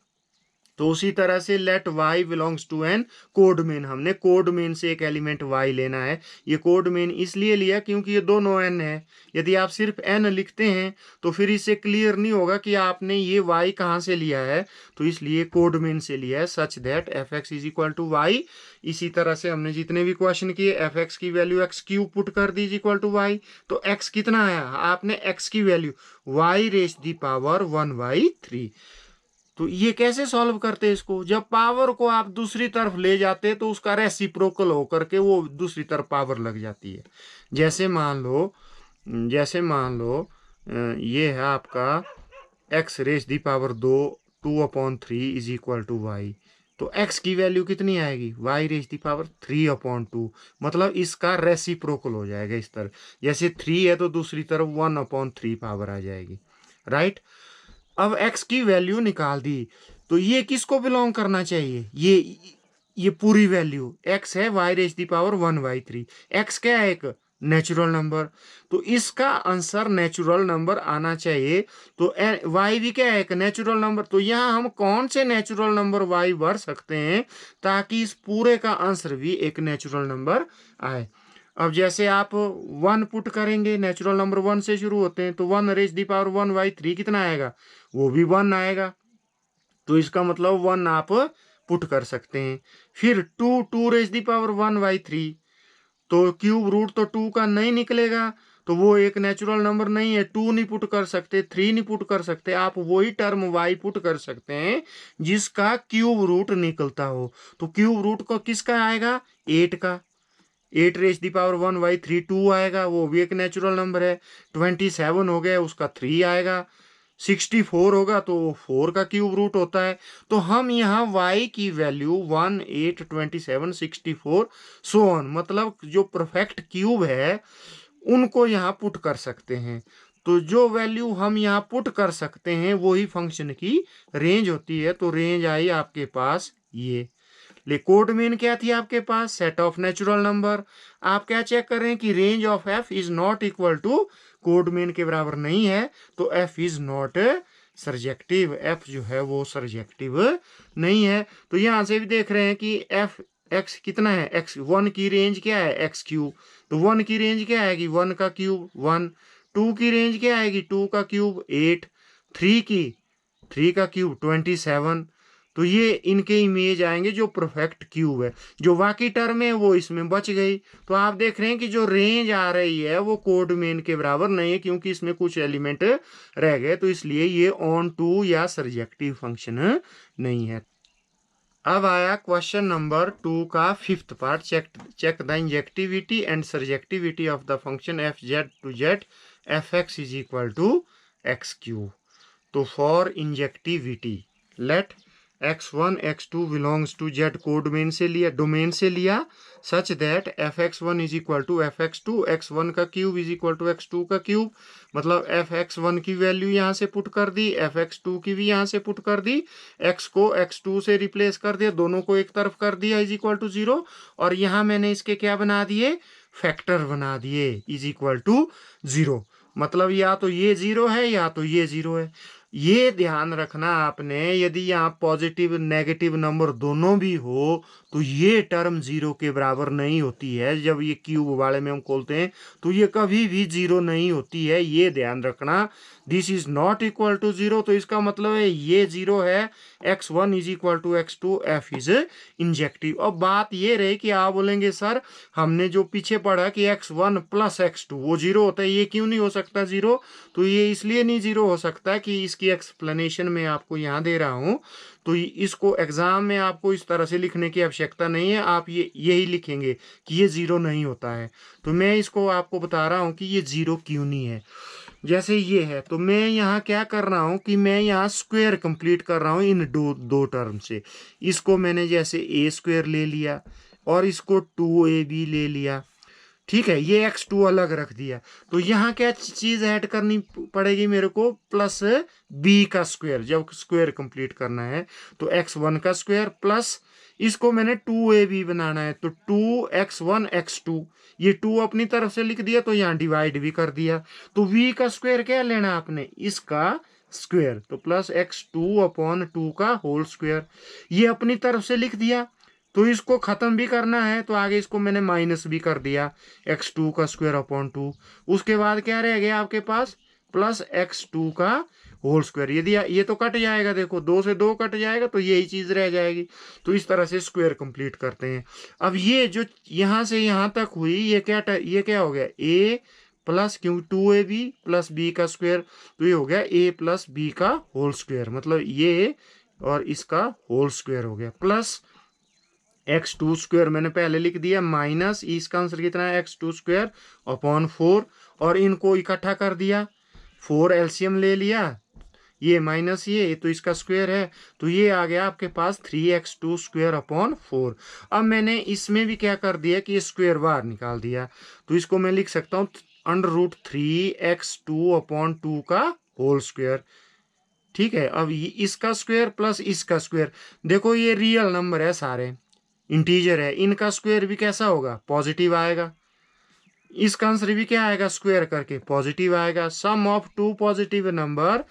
तो उसी तरह से let y belongs to n codomain, हमने कोड मेन से एक एलिमेंट y लेना है। ये कोड मेन इसलिए लिया क्योंकि ये दोनों n है। यदि आप सिर्फ n लिखते हैं तो फिर इससे क्लियर नहीं होगा कि आपने ये y कहाँ से लिया है, तो इसलिए कोड मेन से लिया है, such that fx is equal to y। इसी तरह से हमने जितने भी क्वेश्चन किए fx की वैल्यू x³ पुट कर दी इज इक्वल टू y। तो x कितना आया? आपने x की वैल्यू y⁻⁴ तो ये कैसे सॉल्व करते हैं इसको? जब पावर को आप दूसरी तरफ ले जाते हैं तो उसका रेसिप्रोकल होकर के वो दूसरी तरफ पावर लग जाती है। जैसे मान लो ये है आपका x⁻², 2/3 is equal to y। तो x की वैल्यू कितनी आएगी? y⁻3/2, मतलब इसका रेसिप्रोकल हो जाएगा इस तरफ। जैसे 3 है तो दूसरी तरफ 1/3 पावर आ जाएगी, राइट। अब x की वैल्यू निकाल दी, तो ये किसको बिलोंग करना चाहिए? ये पूरी वैल्यू x है y⁻1/3। x क्या है? एक नेचुरल नंबर, तो इसका आंसर नेचुरल नंबर आना चाहिए। तो y भी क्या है? एक नेचुरल नंबर। तो यहाँ हम कौन से नेचुरल नंबर y भर सकते हैं ताकि इस पूरे का आंसर भी एक नेचुरल नंबर आए? अब जैसे आप 1 पुट करेंगे, नेचुरल नंबर 1 से शुरू होते हैं, तो 1⁻1/3 कितना आएगा? वो भी 1 आएगा। तो इसका मतलब 1 आप पुट कर सकते हैं। फिर 2⁻1/3, तो क्यूब रूट तो 2 का नहीं निकलेगा, तो वो एक नेचुरल नंबर नहीं है। 2 नहीं पुट कर सकते, 3 नहीं पुट कर सकते, आप वही टर्म y पुट कर सकते हैं जिसका क्यूब रूट निकलता हो। तो क्यूब रूट को किसका आएगा? 8 का। 8⁻1/3 2 आएगा, वो भी एक नेचुरल नंबर है। 27 हो गया, उसका 3 आएगा। 64 होगा तो 4 का क्यूब रूट होता है। तो हम यहाँ y की वैल्यू 1, 8, 27, 64 सो ऑन, मतलब जो परफेक्ट क्यूब है उनको यहाँ पुट कर सकते हैं। तो जो वैल्यू हम यहाँ पुट कर सकते हैं वही फंक्शन की रेंज होती है। तो रेंज आई आपके पास ये। ले कोड मीन क्या थी आपके पास? Set of natural number. आप क्या चेक कर रहे हैं कि range of f is not equal to codomain के बराबर नहीं है, तो f is not surjective, f जो है वो सरजेक्टिव नहीं है। तो यहां से भी देख रहे हैं कि एफ एक्स कितना है, एक्स 1 की रेंज क्या है, एक्स क्यूब। तो 1 की रेंज क्या आएगी, 1 का क्यूब 1। 2 की रेंज क्या आएगी, 2 का क्यूब 8। 3 का क्यूब 27। तो ये इनके इमेज आएंगे जो परफेक्ट क्यूब है। जो बाकी टर्म है वो इसमें बच गई। तो आप देख रहे हैं कि जो रेंज आ रही है वो कोड मेन के बराबर नहीं है, क्योंकि इसमें कुछ एलिमेंट रह गए, तो इसलिए ये ऑन टू या सरजेक्टिव फंक्शन नहीं है। अब आया क्वेश्चन नंबर 2 का 5th part. Check the injectivity and surjectivity of the function f Z to Z f x is equal to x cube. तो for injectivity let x1 x2 belongs to z codomain से लिया such that fx1 is equal to fx2, x1 का cube is equal to x2 का cube. मतलब fx1 की value यहाँ से put कर दी, fx2 की भी यहाँ से पुट कर दी, x को x2 से रिप्लेस कर दिया, दोनों को एक तरफ कर दिया इज इक्वल टू 0। और यहाँ मैंने इसके क्या बना दिए, फैक्टर बना दिए इज इक्वल टू 0। मतलब या तो ये 0 है या तो ये 0 है। ये ध्यान रखना आपने, यदि यहाँ पॉजिटिव नेगेटिव नंबर दोनों भी हो तो ये टर्म 0 के बराबर नहीं होती है। जब ये क्यूब वाले में हम खोलते हैं तो ये कभी भी 0 नहीं होती है, ये ध्यान रखना। This is not equal to 0, तो इसका मतलब है ये 0 है। x1 is equal to x2, f is injective. अब बात ये रही कि आप बोलेंगे सर हमने जो पीछे पढ़ा कि x1 प्लस x2 वो 0 होता है, ये क्यों नहीं हो सकता 0? तो ये इसलिए नहीं 0 हो सकता कि इसकी एक्सप्लेनेशन में आपको यहाँ दे रहा हूँ। तो इसको एग्जाम में आपको इस तरह से लिखने की आवश्यकता नहीं है, आप ये यही लिखेंगे कि ये 0 नहीं होता है। तो मैं इसको आपको बता रहा हूँ कि ये 0 क्यों नहीं है। जैसे ये है तो मैं यहाँ क्या कर रहा हूँ कि मैं यहाँ स्क्वायर कंप्लीट कर रहा हूँ इन दो टर्म से। इसको मैंने जैसे ए स्क्वायर ले लिया और इसको 2ab ले लिया, ठीक है, ये x2 अलग रख दिया। तो यहाँ क्या चीज ऐड करनी पड़ेगी मेरे को, प्लस b का स्क्वायर जब स्क्वायर कंप्लीट करना है। तो x1 का स्क्वायर प्लस इसको मैंने 2ab बनाना है, तो 2x1 x2, ये 2 अपनी तरफ से लिख दिया तो यहाँ डिवाइड भी कर दिया। तो v का स्क्वायर क्या लेना आपने, इसका स्क्वायर, तो प्लस x2 अपॉन 2 का होल स्क्वायर, ये अपनी तरफ से लिख दिया। तो इसको खत्म भी करना है तो आगे इसको मैंने माइनस भी कर दिया, x2 का स्क्वायर अपॉन 2। उसके बाद क्या रह गया आपके पास, प्लस x2 का होल स्क्वायर। यदि ये तो कट जाएगा, देखो 2 से 2 कट जाएगा तो यही चीज रह जाएगी। तो इस तरह से स्क्वायर कंप्लीट करते हैं। अब ये जो यहाँ से यहाँ तक हुई ये क्या हो गया, a प्लस क्यों 2ab प्लस b का स्क्वायर, तो ये हो गया a प्लस b का होल स्क्वायर, मतलब ये और इसका होल स्क्वायर हो गया, प्लस x2 स्क्वायर मैंने पहले लिख दिया, माइनस इसका आंसर कितना है x2 स्क्वायर अपॉन 4, और इनको इकट्ठा कर दिया, 4 एलसीएम ले लिया, ये माइनस ये तो इसका स्क्वायर है, तो ये आ गया आपके पास 3x2 स्क्वायर अपॉन 4। अब मैंने इसमें भी क्या कर दिया कि ये स्क्वायर बाहर निकाल दिया, तो इसको मैं लिख सकता हूँ √3x2 अपॉन 2 का होल स्क्वायर। ठीक है, अब इसका स्क्वायर प्लस इसका स्क्वायर, देखो ये रियल नंबर है, सारे इंटीजर है, इनका स्क्वायर भी कैसा होगा, पॉजिटिव आएगा। इसका आंसर भी क्या आएगा, स्क्वायर करके पॉजिटिव आएगा। Sum of two positive number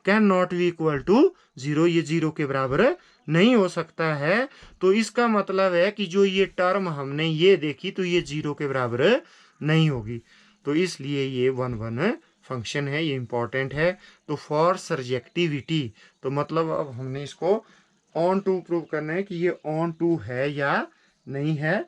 can not be equal to 0, ये 0 के बराबर नहीं हो सकता है। तो इसका मतलब है कि जो ये टर्म हमने ये देखी तो ये 0 के बराबर नहीं होगी, तो इसलिए ये 1 फंक्शन है, ये इंपॉर्टेंट है। तो फॉर सरजेक्टिविटी, तो मतलब अब हमने इसको ऑन टू प्रूव करना है कि ये ऑन टू है या नहीं है।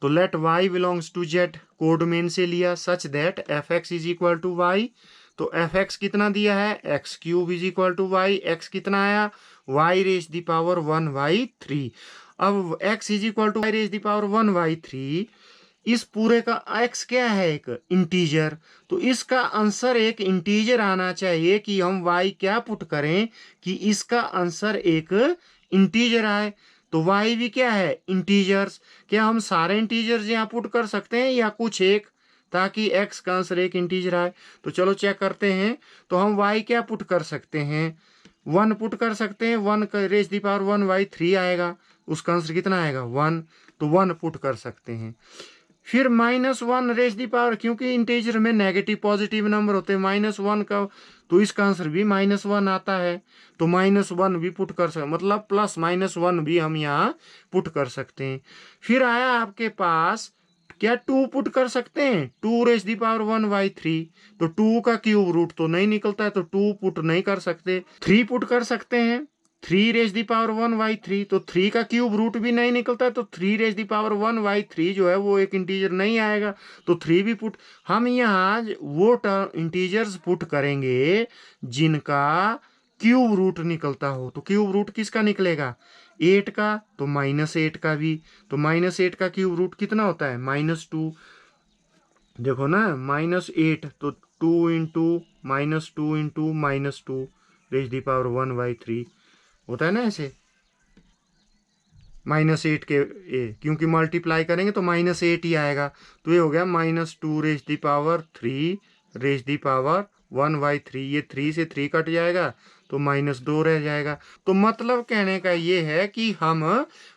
तो let y belongs to z codomain से लिया such that fx is equal to y. तो fx कितना दिया है, x cube is equal to y, x कितना आया, y रेज दी पावर 1/3। अब x is equal to y raise the power 1/3, इस पूरे का x क्या है, एक इंटीजर, तो इसका आंसर एक इंटीजर आना चाहिए कि हम y क्या पुट करें कि इसका आंसर एक इंटीजर आए। तो y भी क्या है, इंटीजर्स। क्या हम सारे इंटीजर्स यहाँ पुट कर सकते हैं या कुछ एक, ताकि x का आंसर एक इंटीजर आए। तो चलो चेक करते हैं। तो हम y क्या पुट कर सकते हैं, 1 पुट कर सकते हैं। 1 का रेज दी पावर 1 y 3 आएगा, उसका आंसर कितना आएगा 1, तो 1 पुट कर सकते हैं। फिर -1 रेज दी पावर, क्योंकि इंटीजर में नेगेटिव पॉजिटिव नंबर होते हैं, -1 का, तो इसका आंसर भी -1 आता है, तो -1 भी पुट कर सकते, मतलब +-1 भी हम यहाँ पुट कर सकते हैं। फिर आया आपके पास क्या 2 पुट कर सकते हैं, 2 रेज दी पावर 1 बाई 3, तो 2 का क्यूब रूट तो नहीं निकलता है, तो 2 पुट नहीं कर सकते। 3 पुट कर सकते हैं, 3 रेज दी पावर 1 बाई 3, तो 3 का क्यूब रूट भी नहीं निकलता है, तो 3 रेज दी पावर 1 बाई 3 जो है वो एक इंटीजर नहीं आएगा, तो 3 भी पुट। हम यहाँ वो टर्म इंटीजर्स पुट करेंगे जिनका क्यूब रूट निकलता हो। तो क्यूब रूट किसका निकलेगा, 8 का, तो -8 का भी, तो -8 का क्यूब रूट कितना होता है, -2। देखो ना, -8, तो 2 into -2 into -2 raise the power 1 by 3 होता है ना ऐसे, -8 के क्योंकि मल्टीप्लाई करेंगे तो -8 ही आएगा, तो ये हो गया -2 raise the power 3 raise the power 1 by 3, ये 3 से 3 कट जाएगा, तो -2 रह जाएगा। तो मतलब कहने का ये है कि हम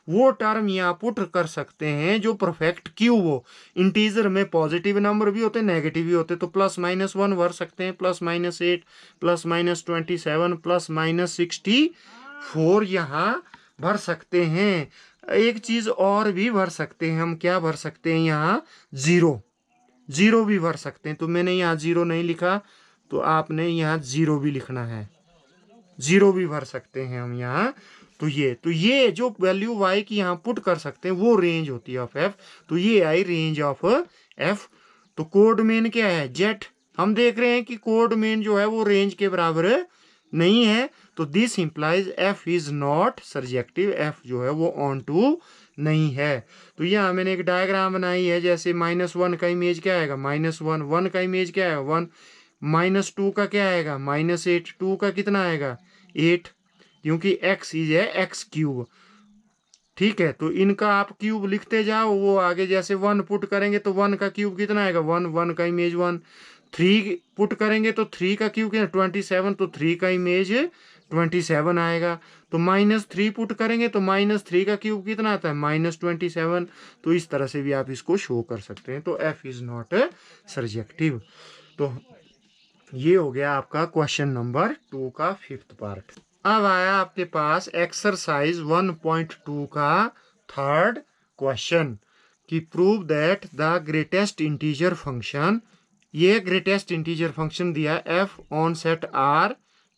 वो टर्म यहाँ पुट कर सकते हैं जो परफेक्ट क्यूब हो। इंटीजर में पॉजिटिव नंबर भी होते, नेगेटिव भी होते, तो +-1 भर सकते हैं, +-8 +-27 +-64 यहाँ भर सकते हैं। एक चीज और भी भर सकते हैं हम, क्या भर सकते हैं यहाँ, जीरो भी भर सकते हैं। तो मैंने यहाँ 0 नहीं लिखा, तो आपने यहाँ 0 भी लिखना है, 0 भी भर सकते हैं हम यहाँ। तो ये जो वैल्यू y की यहाँ पुट कर सकते हैं वो रेंज होती है ऑफ f, तो ये आई रेंज ऑफ f। तो कोड मेन क्या है, जेट। हम देख रहे हैं कि कोड मेन जो है वो रेंज के बराबर नहीं है, तो this implies f is not surjective, f जो है वो ऑन टू नहीं है। तो यहाँ मैंने एक डायग्राम बनाई है, जैसे -1 का इमेज क्या आएगा, -1, 1 का इमेज क्या है 1, -2 का क्या आएगा -8, 2 का कितना आएगा 8, क्योंकि x इज है x क्यूब। ठीक है, तो इनका आप क्यूब लिखते जाओ, वो आगे जैसे 1 पुट करेंगे तो 1 का क्यूब कितना आएगा 1, 1 का इमेज 1, 3 पुट करेंगे तो 3 का क्यूब कितना 27, तो 3 का इमेज 27 आएगा। तो -3 पुट करेंगे तो -3 का क्यूब कितना आता है -27। तो इस तरह से भी आप इसको शो कर सकते हैं। तो f इज नॉट सरजेक्टिव। तो ये हो गया आपका क्वेश्चन नंबर 2 का 5th पार्ट। अब आया आपके पास एक्सरसाइज 1.2 का 3rd क्वेश्चन कि prove that the greatest integer function, ये ग्रेटेस्ट इंटीजर फंक्शन दिया f on set r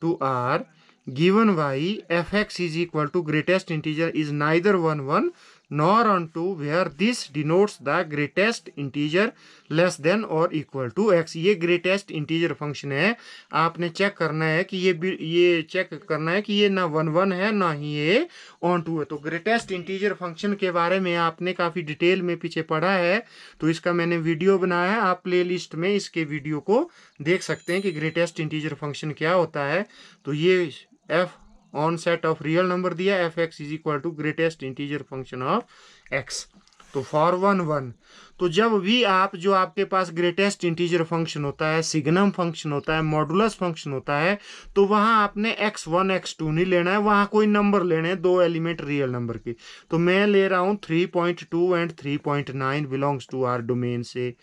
to r given by fx is equal to greatest integer is neither 1 1 nor on 2 where this denotes the greatest integer less than or equal to x। ये greatest integer function है, आपने check करना है कि ये check करना है कि ये ना 1 1 है ना ही ये ऑन 2 है। तो ग्रेटेस्ट इंटीजर फंक्शन के बारे में आपने काफ़ी डिटेल में पीछे पढ़ा है, तो इसका मैंने वीडियो बनाया है, आप प्लेलिस्ट में इसके वीडियो को देख सकते हैं कि ग्रेटेस्ट इंटीजर फंक्शन क्या होता है। तो ये f on set of real number दिया, f x is equal to greatest integer function of x। तो फॉर 1 1, तो जब भी आप जो आपके पास ग्रेटेस्ट इंटीजर फंक्शन होता है, सिग्नम फंक्शन होता है, मॉडुलस फंक्शन होता है, तो वहाँ आपने x1 x2 नहीं लेना है, वहाँ कोई नंबर लेने हैं, 2 एलिमेंट रियल नंबर के। तो मैं ले रहा हूँ 3.2 and 3.9 belongs to R domain से।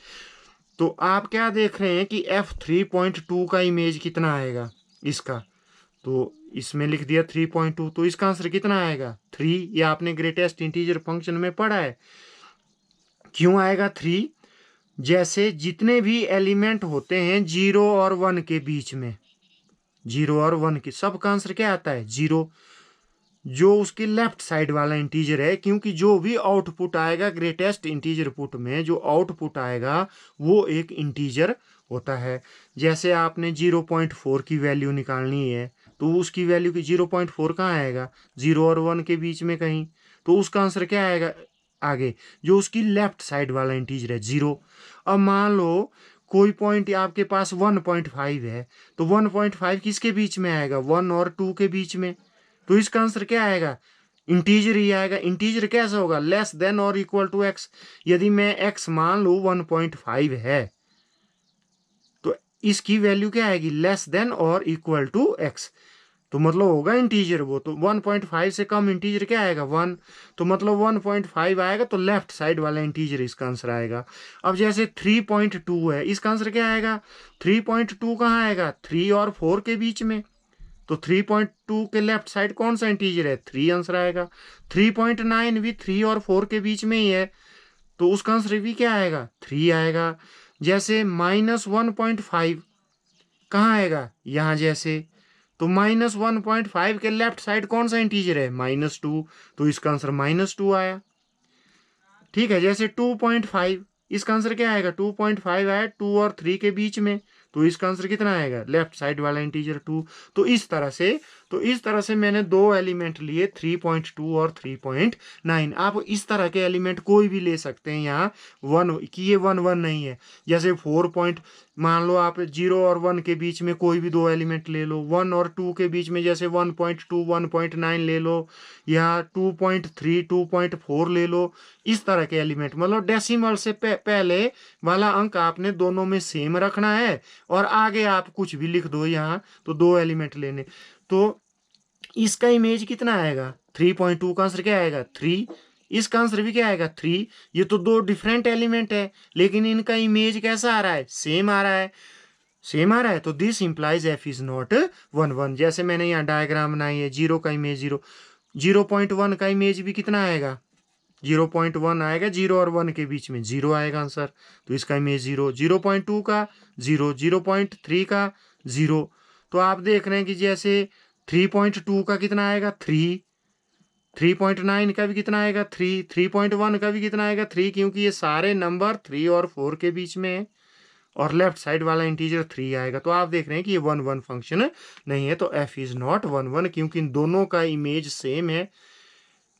तो आप क्या देख रहे हैं कि f 3.2 का इमेज कितना आएगा इसका, तो इसमें लिख दिया 3.2, तो इसका आंसर कितना आएगा 3। ये आपने ग्रेटेस्ट इंटीजर फंक्शन में पढ़ा है। क्यों आएगा 3, जैसे जितने भी एलिमेंट होते हैं 0 और 1 के बीच में, 0 और 1 के सबका आंसर क्या आता है 0, जो उसके लेफ्ट साइड वाला इंटीजर है, क्योंकि जो भी आउटपुट आएगा ग्रेटेस्ट इंटीजर पुट में, जो आउटपुट आएगा वो एक इंटीजर होता है। जैसे आपने 0.4 की वैल्यू निकालनी है, तो उसकी वैल्यू की 0.4 कहाँ आएगा 0 और 1 के बीच में कहीं, तो उसका आंसर क्या आएगा आगे जो उसकी लेफ्ट साइड वाला इंटीजर है 0। अब मान लो कोई पॉइंट आपके पास 1.5 है, तो 1.5 किसके बीच में आएगा, 1 और 2 के बीच में। तो इसका आंसर क्या आएगा, इंटीजर ही आएगा। इंटीजर कैसा होगा, लेस देन और इक्वल टू एक्स। यदि मैं एक्स मान लूँ 1.5 है तो इसकी वैल्यू क्या आएगी, लेस देन और इक्वल टू एक्स। तो मतलब होगा इंटीजर वो, तो 1.5 से कम इंटीजर क्या आएगा 1। तो मतलब 1.5 आएगा तो लेफ्ट साइड वाला इंटीजर इसका आंसर आएगा। अब जैसे 3.2 है, इसका आंसर क्या आएगा, 3.2 कहाँ आएगा, 3 और 4 के बीच में। तो 3.2 के लेफ्ट साइड कौन सा इंटीजर है, 3 आंसर आएगा। 3.9 भी 3 और 4 के बीच में ही है, तो उसका आंसर भी क्या आएगा, 3 आएगा। जैसे -1.5 कहाँ आएगा, यहाँ जैसे, तो -1.5 के लेफ्ट साइड कौन सा इंटीजर है, -2, तो इसका आंसर -2 आया। ठीक है, जैसे 2.5, इसका आंसर क्या आएगा, 2.5 आया 2 और 3 के बीच में, तो इसका आंसर कितना आएगा, लेफ्ट साइड वाला इंटीजर 2। तो इस तरह से मैंने दो एलिमेंट लिए 3.2 और 3.9। आप इस तरह के एलिमेंट कोई भी ले सकते हैं यहाँ, वन कि ये 1 नहीं है। जैसे 4 पॉइंट, मान लो आप 0 और 1 के बीच में कोई भी दो एलिमेंट ले लो, 1 और 2 के बीच में जैसे 1.2 1.9 ले लो, या 2.3 2.4 ले लो। इस तरह के एलिमेंट, मतलब डेसिमल से पहले वाला अंक आपने दोनों में सेम रखना है, और आगे आप कुछ भी लिख दो यहाँ, तो दो एलिमेंट लेने। तो इसका इमेज कितना आएगा, 3.2 का आंसर क्या आएगा 3, इसका आंसर भी क्या आएगा 3। ये तो दो डिफरेंट एलिमेंट है, लेकिन इनका इमेज कैसा आ रहा है, सेम आ रहा है, सेम आ रहा है। तो this implies f is not 1 जैसे मैंने यहाँ डायग्राम बनाई है, 0 का इमेज 0, 0.1 का इमेज भी कितना आएगा, 0.1 आएगा, 0 और 1 के बीच में 0 आएगा आंसर, तो इसका इमेज 0, 0.2 का 0, 0.3 का 0। तो आप देख रहे हैं कि जैसे 3.2 का कितना आएगा 3, 3.9 का भी कितना आएगा 3, 3.1 का भी कितना आएगा 3, क्योंकि ये सारे नंबर 3 और 4 के बीच में है, और लेफ्ट साइड वाला इंटीजर 3 आएगा। तो आप देख रहे हैं कि ये 1 फंक्शन नहीं है, तो एफ इज नॉट 1 क्योंकि इन दोनों का इमेज सेम है,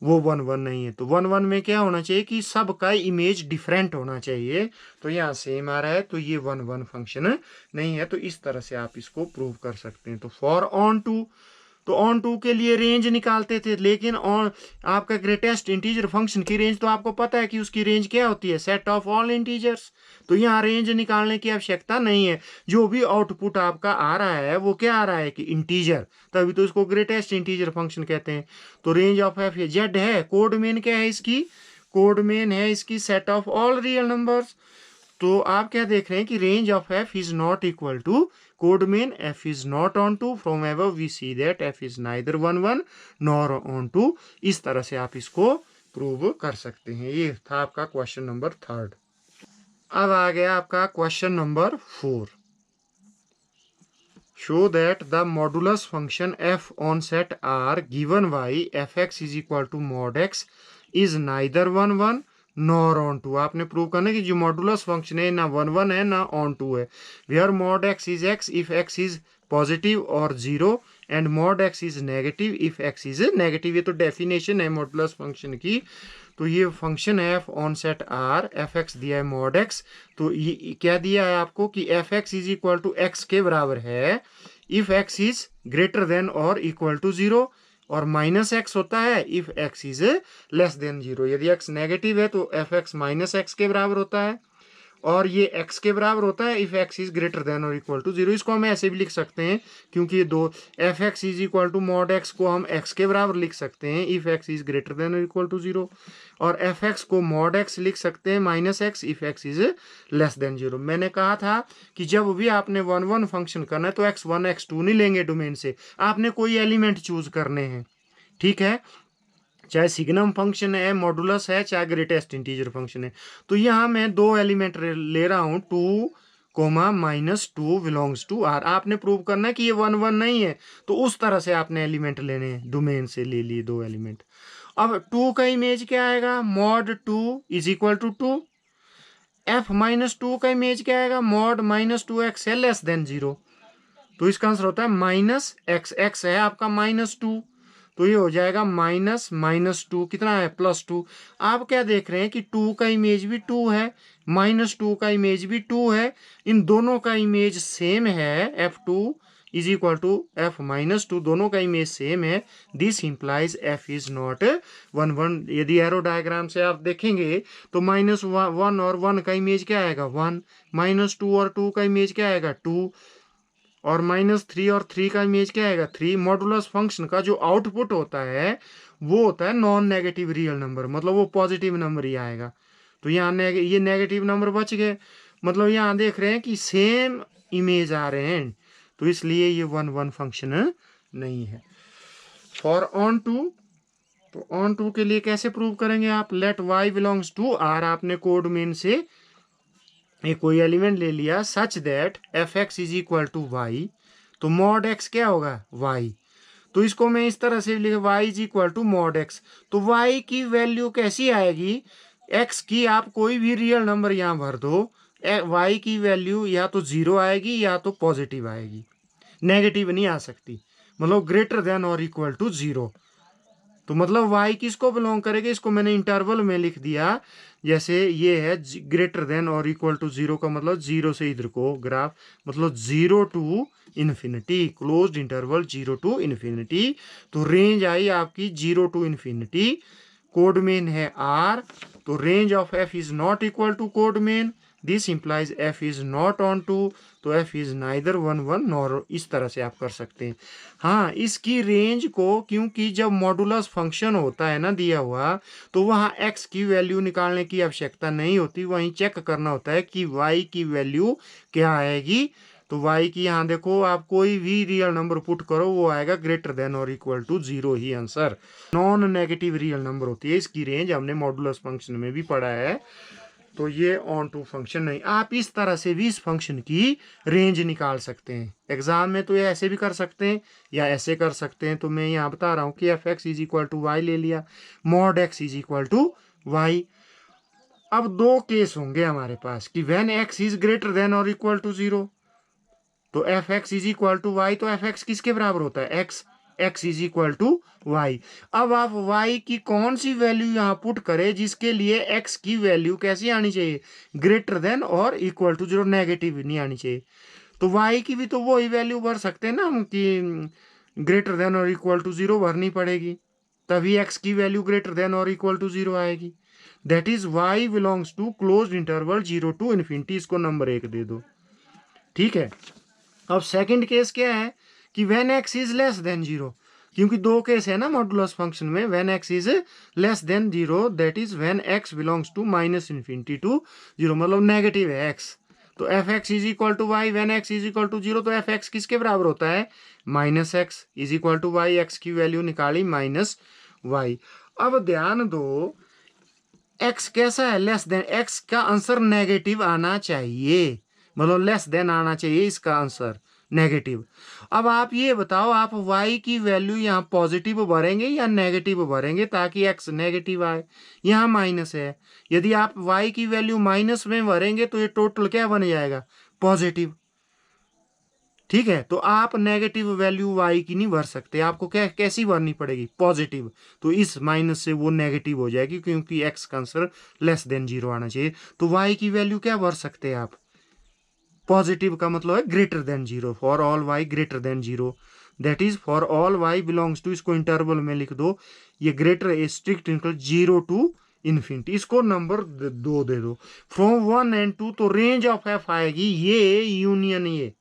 वो 1 नहीं है। तो 1 में क्या होना चाहिए कि सबका इमेज डिफरेंट होना चाहिए, तो यहाँ सेम आ रहा है, तो ये 1 फंक्शन नहीं है। तो इस तरह से आप इसको प्रूव कर सकते हैं। तो फॉर ऑन टू, तो ऑन टू के लिए रेंज निकालते थे, लेकिन ऑन आपका ग्रेटेस्ट इंटीजर फंक्शन की रेंज तो आपको पता है कि उसकी रेंज क्या होती है, सेट ऑफ ऑल इंटीजर्स। तो यहाँ रेंज निकालने की आवश्यकता नहीं है, जो भी आउटपुट आपका आ रहा है वो क्या आ रहा है कि इंटीजर, तभी तो इसको ग्रेटेस्ट इंटीजर फंक्शन कहते हैं। तो रेंज ऑफ एफ जेड है, कोड मेन क्या है इसकी, कोड मेन है इसकी set of all real numbers. तो आप क्या देख रहे हैं कि range of f is not equal to codomain f is not onto, from above we see that f is neither 1 nor onto. इस तरह से आप इसको प्रूव कर सकते हैं। ये था आपका क्वेश्चन नंबर 3। अब आ गया आपका question number 4। Show that the modulus function f on set R given by f x is equal to mod x is neither 1 nor onto. आपने प्रूव करना कि जो मॉडुलस फंक्शन है ना 1 है ना ऑन टू है। Where mod x if x is positive और 0 and mod x is negative if x is negative. ये तो डेफिनेशन है मॉडुलस फंक्शन की। तो ये फंक्शन है f on set R, f x दिया है मॉड एक्स, तो ये क्या दिया है आपको कि f x is equal to x के बराबर है if x is greater than और इक्वल टू 0, और माइनस एक्स होता है if x is less than 0। यदि एक्स नेगेटिव है तो एफ एक्स माइनस एक्स के बराबर होता है, और ये x के बराबर होता है if x is greater than और इक्वल टू 0। इसको हम ऐसे भी लिख सकते हैं, क्योंकि ये दो f x is equal to mod x को हम x के बराबर लिख सकते हैं if x is greater than और इक्वल टू 0, और एफ एक्स को मॉड एक्स लिख सकते हैं minus x if x is less than 0। मैंने कहा था कि जब भी आपने 1 फंक्शन करना है तो x1 x2 नहीं लेंगे डोमेन से, आपने कोई एलिमेंट चूज करने हैं। ठीक है, चाहे सिग्नम फंक्शन है, मॉडुलस है, चाहे ग्रेटेस्ट इंटीजर फंक्शन है। तो यहाँ मैं दो एलिमेंट ले रहा हूँ 2, -2 बिलोंग्स टू आर। आपने प्रूव करना है कि ये 1 नहीं है, तो उस तरह से आपने एलिमेंट लेने हैं, डोमेन से ले लिए दो एलिमेंट। अब 2 का इमेज क्या आएगा, mod 2 is equal to 2। F -2 का इमेज क्या आएगा, मॉड -2x है लेस देन 0। तो इसका आंसर होता है -x, x है आपका -2, तो ये हो जाएगा माइनस माइनस टू, कितना है प्लस टू। आप क्या देख रहे हैं कि टू का इमेज भी टू है, माइनस टू का इमेज भी टू है, इन दोनों का इमेज सेम है, f two is equal to f minus two, दोनों का इमेज सेम है। This implies f is not one one. यदि एरो डायग्राम से आप देखेंगे तो माइनस वन और वन का इमेज क्या आएगा वन, माइनस टू और टू का इमेज क्या आएगा टू, और माइनस थ्री और थ्री का इमेज क्या आएगा थ्री। मॉडुलस फंक्शन का जो आउटपुट होता है वो होता है नॉन नेगेटिव रियल नंबर, मतलब वो पॉजिटिव नंबर ही आएगा। तो यहाँ ये नेगेटिव नंबर बच गए, मतलब यहाँ देख रहे हैं कि सेम इमेज आ रहे हैं, तो इसलिए ये वन वन फंक्शन नहीं है। फॉर ऑन टू, तो ऑन टू के लिए कैसे प्रूव करेंगे आप, let y belongs to R, आपने कोड मेन से ये कोई एलिमेंट ले लिया, such that f x is equal to y, तो मॉड एक्स क्या होगा वाई। तो इसको मैं इस तरह से लिख, y is equal to mod x. तो वाई की वैल्यू कैसी आएगी, एक्स की आप कोई भी रियल नंबर यहाँ भर दो, वाई की वैल्यू या तो जीरो आएगी या तो पॉजिटिव आएगी, नेगेटिव नहीं आ सकती, मतलब ग्रेटर देन और इक्वल टू जीरो। तो मतलब वाई किसको बिलोंग करेगा, इसको मैंने इंटरवल में लिख दिया, जैसे ये है ग्रेटर देन और इक्वल टू जीरो का मतलब जीरो से इधर को ग्राफ, मतलब zero to infinity, closed interval zero to infinity. तो रेंज आई आपकी zero to infinity, codomain है आर, तो range of f is not equal to codomain, this implies f is not onto, तो f is neither one one nor, इस तरह से आप कर सकते हैं। हाँ, इसकी रेंज को, क्योंकि जब मॉडुलस फंक्शन होता है ना दिया हुआ, तो वहाँ एक्स की वैल्यू निकालने की आवश्यकता नहीं होती, वहीं चेक करना होता है कि वाई की वैल्यू क्या आएगी। तो वाई की यहाँ देखो, आप कोई भी रियल नंबर पुट करो वो आएगा ग्रेटर देन और इक्वल टू जीरो ही answer. Non negative real number होती है इसकी रेंज, हमने मॉडुलस फंक्शन में भी पढ़ा है। तो ये ऑन टू फंक्शन नहीं, आप इस तरह से भी इस फंक्शन की रेंज निकाल सकते हैं। एग्जाम में तो ये ऐसे भी कर सकते हैं या ऐसे कर सकते हैं, तो मैं यहाँ बता रहा हूँ कि f x is equal to y ले लिया, mod x is equal to y. अब दो केस होंगे हमारे पास कि when x is greater than और इक्वल टू जीरो, तो f x is equal to y, तो एफ एक्स किसके बराबर होता है x, x is equal to y. अब आप वाई की कौन सी वैल्यू यहाँ पुट करें जिसके लिए एक्स की वैल्यू कैसी आनी चाहिए, ग्रेटर देन और इक्वल टू जीरो, नेगेटिव नहीं आनी चाहिए। तो वाई की भी तो वही वैल्यू भर सकते हैं ना हम कि ग्रेटर देन और इक्वल टू जीरो भरनी पड़ेगी, तभी एक्स की वैल्यू ग्रेटर देन और इक्वल टू जीरो आएगी। That is y belongs to close interval zero to infinity, इसको नंबर एक दे दो, ठीक है। अब सेकंड केस क्या है कि when x is less than zero, क्योंकि दो केस है ना मॉडुलस फंक्शन में, when x is less than zero, that is when x belongs to minus infinity to zero, मतलब नेगेटिव है एक्स। तो f x is equal to y when x is equal to zero, तो f x किसके बराबर होता है minus x is equal to y, x की value निकाली माइनस वाई। अब ध्यान दो, एक्स कैसा है लेस देन, एक्स का आंसर नेगेटिव आना चाहिए, मतलब लेस देन आना चाहिए इसका आंसर नेगेटिव। अब आप ये बताओ, आप y की वैल्यू यहाँ पॉजिटिव भरेंगे या नेगेटिव भरेंगे ताकि x नेगेटिव आए, यहाँ माइनस है, यदि आप y की वैल्यू माइनस में भरेंगे तो ये टोटल क्या बन जाएगा पॉजिटिव, ठीक है। तो आप नेगेटिव वैल्यू y की नहीं भर सकते, आपको क्या कैसी भरनी पड़ेगी पॉजिटिव, तो इस माइनस से वो नेगेटिव हो जाएगी क्योंकि x का आंसर लेस देन जीरो आना चाहिए। तो y की वैल्यू क्या भर सकते हैं आप, पॉजिटिव का मतलब है greater than zero, for all y greater than zero, that is for all y belongs to, इसको इंटरवल में लिख दो, ये greater strict interval zero to infinity, इसको नंबर दो दे दो। फ्रॉम वन एंड टू, तो रेंज ऑफ एफ आएगी ये यूनियन ये,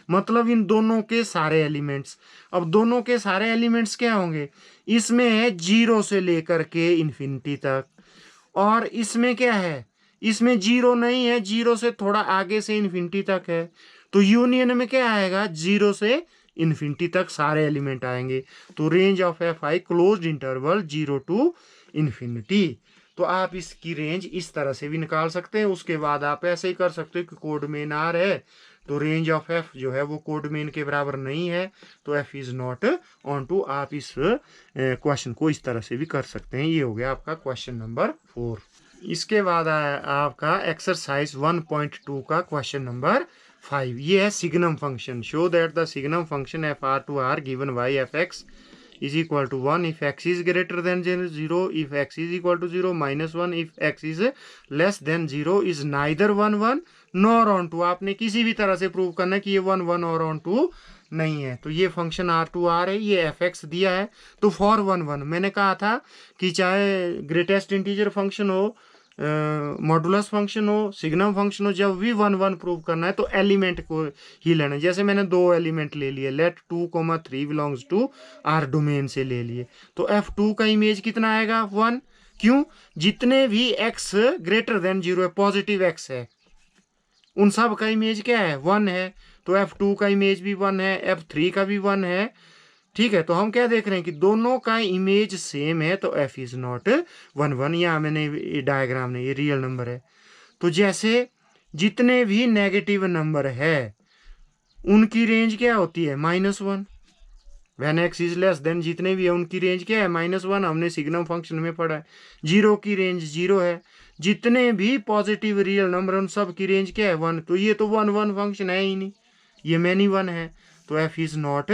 मतलब इन दोनों के सारे एलिमेंट्स। अब दोनों के सारे एलिमेंट्स क्या होंगे, इसमें है जीरो से लेकर के इन्फिनिटी तक, और इसमें क्या है, इसमें जीरो नहीं है, जीरो से थोड़ा आगे से इन्फिनिटी तक है, तो यूनियन में क्या आएगा जीरो से इन्फिनिटी तक सारे एलिमेंट आएंगे। तो रेंज ऑफ एफ आई closed interval zero to infinity. तो आप इसकी रेंज इस तरह से भी निकाल सकते हैं। उसके बाद आप ऐसे ही कर सकते हो कि कोड मेन आर है तो रेंज ऑफ एफ जो है वो कोड मेन के बराबर नहीं है, तो f is not onto. आप इस क्वेश्चन को इस तरह से भी कर सकते हैं। ये हो गया आपका क्वेश्चन नंबर 4। इसके बाद आया आपका एक्सरसाइज 1.2 का क्वेश्चन नंबर 5। ये है signum function. Show that the signum function f R to R given y f x is equal to 1 if x is greater than 0, if x is equal to 0 -1 if x is less than 0 is neither 1 1 nor onto. आपने किसी भी तरह से prove करना है कि ये 1 1 और ऑन टू नहीं है। तो ये फंक्शन R2R है, ये fx दिया है। तो फॉर 1 1 मैंने कहा था कि चाहे ग्रेटेस्ट इंटीजर फंक्शन हो, मॉडुलस फंक्शन हो, सिग्नम फंक्शन हो, जब भी 1 1 प्रूव करना है तो एलिमेंट को ही लेना है। जैसे मैंने 2 एलिमेंट ले लिए, let 2, 3 belongs to R domain से ले लिए, तो f2 का इमेज कितना आएगा 1। क्यों? जितने भी x ग्रेटर देन 0 है, पॉजिटिव x है, उन सब का इमेज क्या है 1 है। तो f2 का इमेज भी 1 है, f3 का भी 1 है। ठीक है, तो हम क्या देख रहे हैं कि दोनों का इमेज सेम है, तो f इज नॉट 1 1। यहाँ मैंने डायग्राम ने ये रियल नंबर है। तो जैसे जितने भी नेगेटिव नंबर है उनकी रेंज क्या होती है -1। When x is less then जितने भी है उनकी रेंज क्या है -1। हमने सिग्नम फंक्शन में पढ़ा है। 0 की रेंज 0 है। जितने भी पॉजिटिव रियल नंबर उन सब की रेंज क्या है 1। तो ये तो 1 1 फंक्शन है ही नहीं, ये मैनी 1 है। तो f is not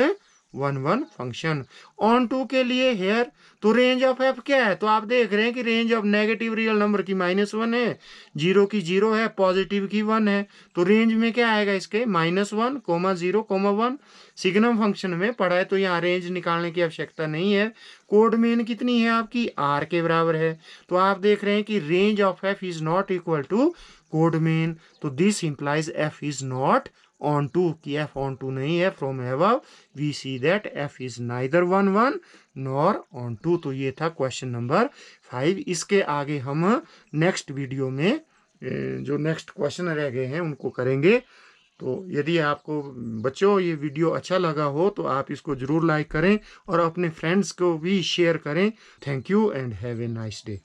1 1 function. Onto के लिए हेयर तो रेंज ऑफ f क्या है? तो आप देख रहे हैं कि range of negative real number की -1 है, 0 की 0 है, पॉजिटिव की 1 है। तो रेंज में क्या आएगा इसके -1, 0, 1। सिग्नम फंक्शन में पढ़ा है तो यहाँ रेंज निकालने की आवश्यकता नहीं है। कोड मीन कितनी है आपकी? r के बराबर है। तो आप देख रहे हैं कि range of f is not equal to codomain. तो this implies f is not onto, कि f ऑन टू नहीं है। From above we see that f is neither 1 1 nor onto. तो ये था क्वेश्चन नंबर 5। इसके आगे हम नेक्स्ट वीडियो में जो नेक्स्ट क्वेश्चन रह गए हैं उनको करेंगे। तो यदि आपको बच्चों ये वीडियो अच्छा लगा हो तो आप इसको ज़रूर लाइक करें और अपने फ्रेंड्स को भी शेयर करें। Thank you and have a nice day.